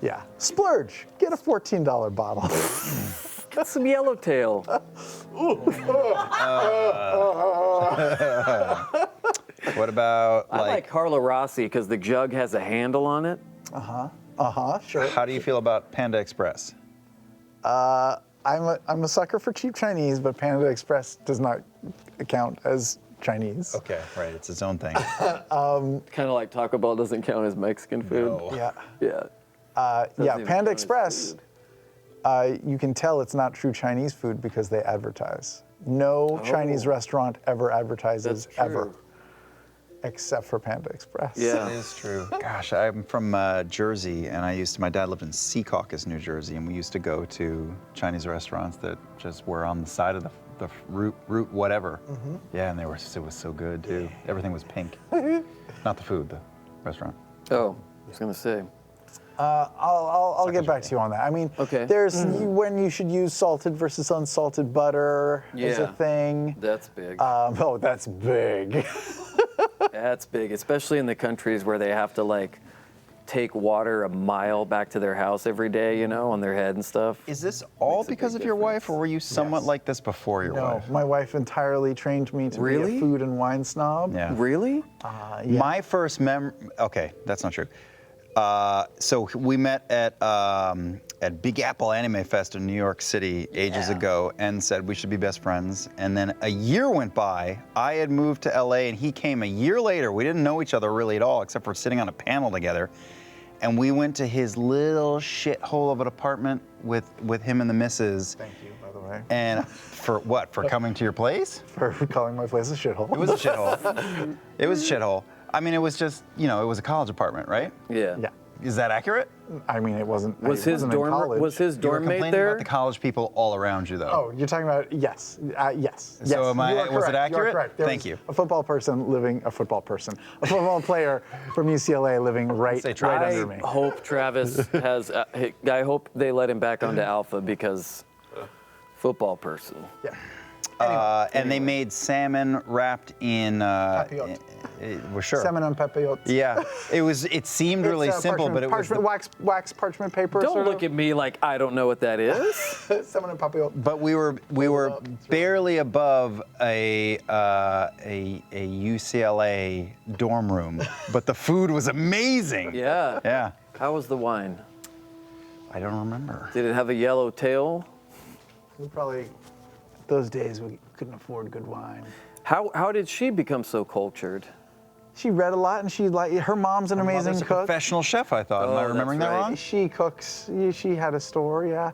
Yeah, splurge, get a $14 bottle. Get some yellowtail. What about I like Carlo Rossi because the jug has a handle on it. Sure. how do you feel about Panda Express? I'm a sucker for cheap Chinese, but Panda Express does not count as Chinese. Okay, right, it's its own thing. Kind of like Taco Bell doesn't count as Mexican food. No. Yeah. Yeah. Yeah, even Panda count as Express, you can tell it's not true Chinese food because they advertise. No Chinese restaurant ever advertises, That's true. ever, except for Panda Express. Yeah. That is true. Gosh, I'm from Jersey, and my dad lived in Secaucus, New Jersey, and we used to go to Chinese restaurants that just were on the side of the route whatever. Yeah, and it was so good too. Everything was pink. Not the food, the restaurant. Oh, I was gonna say. I'll get back to you on that. I mean, Okay. there's when you should use salted versus unsalted butter is a Yeah. thing. That's big. Oh, that's big. That's big, especially in the countries where they have to like take water a mile back to their house every day, you know, on their head and stuff. Is this all because of your wife, or were you somewhat Yes. like this before your No, wife? my wife entirely trained me to be Really? a food and wine snob. Yeah. Really? Yeah. My first okay, that's not true. So we met at Big Apple Anime Fest in New York City ages ago and said we should be best friends. And then a year went by. I had moved to LA and he came a year later. We didn't know each other really at all, except for sitting on a panel together. And we went to his little shithole of an apartment with him and the missus. Thank you, by the way, And for what? For coming to your place? for calling my place a shithole. It was a shithole. It was a shithole. I mean, it was just, you know, it was a college apartment, right? Yeah. Yeah. Is that accurate? I mean, it wasn't. Was it his wasn't in dorm college. was his You were dorm mate complaining there? about the college people all around you, though. Oh, you're talking about yes, yes. So yes. am I- You are was it correct. You are accurate? correct. There Thank was you. A football player from UCLA living right Say try right it. under me. I hope Travis has. I hope they let him back onto Alpha because football person. Yeah. And they made salmon wrapped in. Papillote. We're sure. Salmon on papillote. Yeah, it seemed really simple, but it was. wax parchment paper. Don't sort look at me like I don't know what that is. Salmon and papillote. But we were barely above a UCLA dorm room, but the food was amazing. Yeah. Yeah. How was the wine? I don't remember. Did it have a yellow tail? We probably those days we couldn't afford good wine. How did she become so cultured? She read a lot, and she her mom's an amazing Mother's a cook. professional chef, I thought. Am I Oh, remembering that's that right. wrong? She cooks. She had a store, yeah.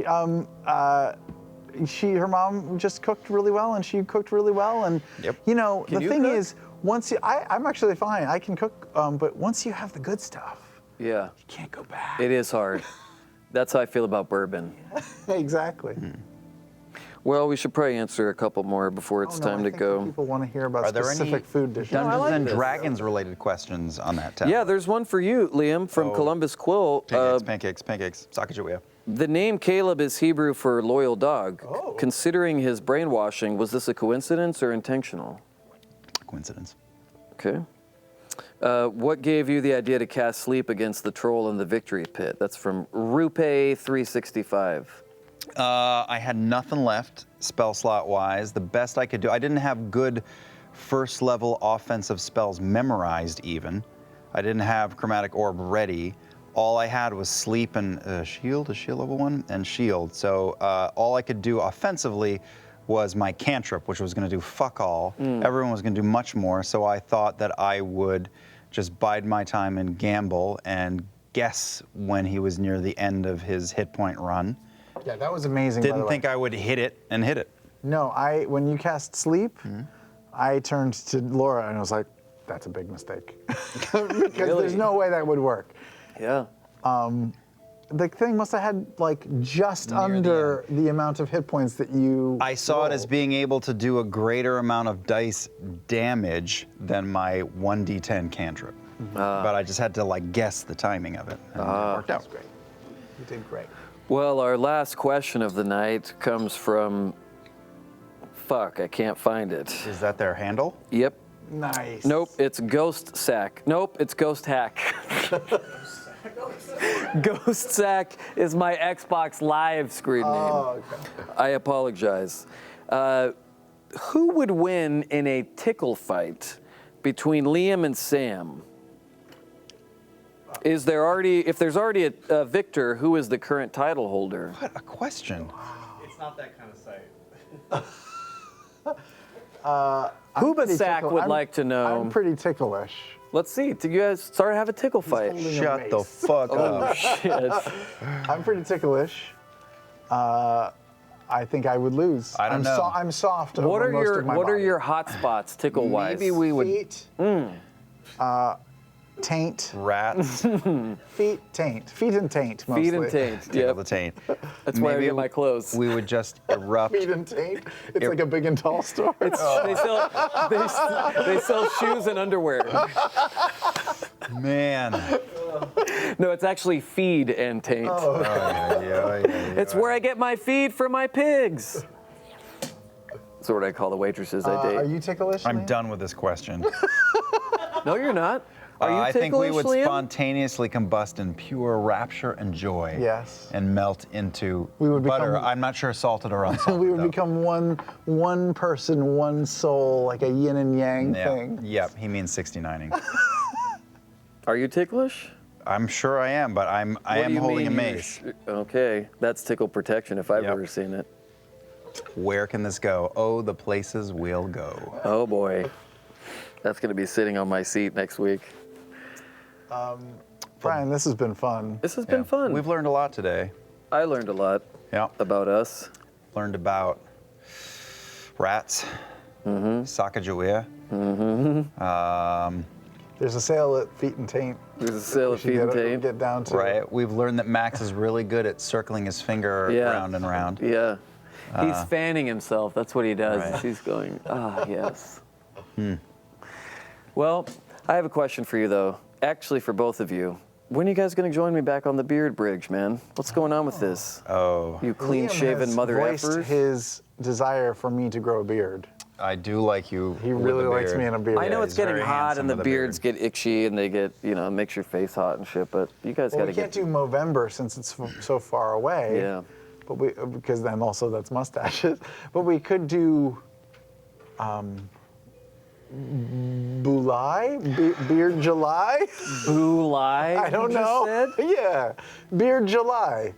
Her mom just cooked really well, and she cooked really well. And Yep. you know, Can the you thing cook? is, I'm actually fine. I can cook, but once you have the good stuff, Yeah. you can't go back. It is hard. That's how I feel about bourbon. Exactly. Well, we should probably answer a couple more before it's Oh, no, time I to think go. that people want to hear about Are there specific any food dishes. Dungeons like and this. Dragons related questions on that tablet? Yeah, there's one for you, Liam, from Oh. Columbus Quill. Pancakes. Sakajuya. The name Caleb is Hebrew for loyal dog. Oh. Considering his brainwashing, was this a coincidence or intentional? Coincidence. Okay. What gave you the idea to cast Sleep against the troll in the victory pit? That's from Rupe365. I had nothing left spell slot wise. The best I could do, I didn't have good first level offensive spells memorized even. I didn't have Chromatic Orb ready. All I had was Sleep and Shield, is Shield level 1? And Shield. So all I could do offensively was my cantrip, which was going to do fuck all. Everyone was going to do much more. So I thought that I would just bide my time and gamble and guess when he was near the end of his hit point run. Yeah, that was amazing. by the Didn't way. think I would hit it and hit it. No, when you cast Sleep, I turned to Laura and I was like, that's a big mistake. Because there's no way that would work. Yeah. The thing must have had like just Near the under the amount of hit points that you. I saw it as rolled. being able to do a greater amount of dice damage than my 1d10 cantrip. But I just had to like guess the timing of it. And it worked out. That's great. You did great. Well, our last question of the night comes from. Fuck, I can't find it. Is that their handle? Yep. Nice. Nope, it's Ghost Sack. Nope, it's Ghost Hack. Ghost Sack is my Xbox Live screen name. Oh, okay. I apologize. Who would win in a tickle fight between Liam and Sam? If there's already a victor, who is the current title holder? What a question. It's not that kind of site. Huba Sack would like to know. I'm pretty ticklish. Let's see. Do you guys start to have a tickle fight? holding a Shut the mace. fuck Oh up. shit! I'm pretty ticklish. I think I would lose. I don't know. I'm soft. What over are most your of my What are body. your hot spots tickle wise? Maybe we would feet? Taint. rats Feet, taint. Feet and taint mostly. Feet and taint. tickle Yep. the taint. That's where I Maybe get my clothes. We would just erupt. Feet and taint. It's like a big and tall store. They sell shoes and underwear. Man. No, it's actually feed and taint. Yeah. It's where I get my feed for my pigs. That's what I call the waitresses I Are date. you ticklish? I'm Liam? done with this question. No, you're not. Are you I think we would Liam? spontaneously combust in pure rapture and joy. Yes. And melt into We would butter. become- I'm not sure salted or unsalted. We would though. become one person, one soul, like a yin and yang Yeah. thing. Yep, he means 69ing. Are you ticklish? I'm sure I am, but I What am do you holding a mean you're mace. Okay, that's tickle protection if I've Yep. ever seen it. Where can this go? Oh, the places we'll go. Oh boy, that's gonna be sitting on my seat next week. Brian, this has been fun. This has been fun. We've learned a lot today. I learned a lot Yeah. about us. Learned about rats, Sacagawea. There's a sale at Feet and Taint. There's a sale We of should feet and get, taint. get down to. Right. We've learned that Max is really good at circling his finger Yeah. round and round. Yeah. He's fanning himself. That's what he does. Right. He's going, yes. Well, I have a question for you, though. Actually, for both of you. When are you guys going to join me back on the beard bridge, man? What's going on with this? Oh, You clean-shaven Liam has mother voiced effers? his desire for me to grow a beard. I do like you. He with really the likes beard. me in a beard. I know Yeah, it's he's getting very hot handsome and the with a beards beard. get itchy and they get, makes your face hot and shit, but you guys Well, got to we can't get... do Movember since it's so far away. Yeah. But because then also that's mustaches. But we could do Bulai? Beard July? Bulai? I don't you just know. said? Yeah, Beard July,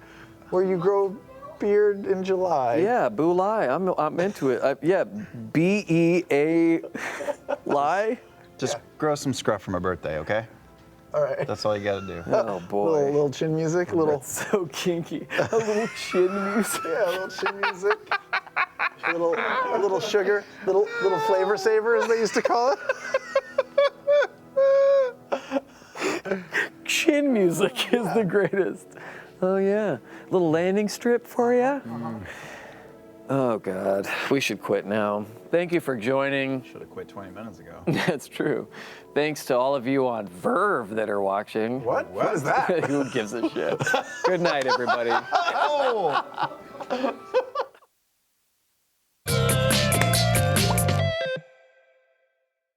where you grow beard in July. Yeah, Bulai. I'm into it. Yeah, B-E-A lie? Just grow some scruff for my birthday, okay? All right. That's all you got to do. Oh, boy. Little chin music, little So kinky. A little chin music. yeah, little chin music, a little sugar, little flavor saver as they used to call it. Chin music is the greatest. Oh, yeah. Little landing strip for you? Oh, God. We should quit now. Thank you for joining. Should have quit 20 minutes ago. That's true. Thanks to all of you on Verve that are watching. What? What is that? Who gives a shit? Good night, everybody. Oh.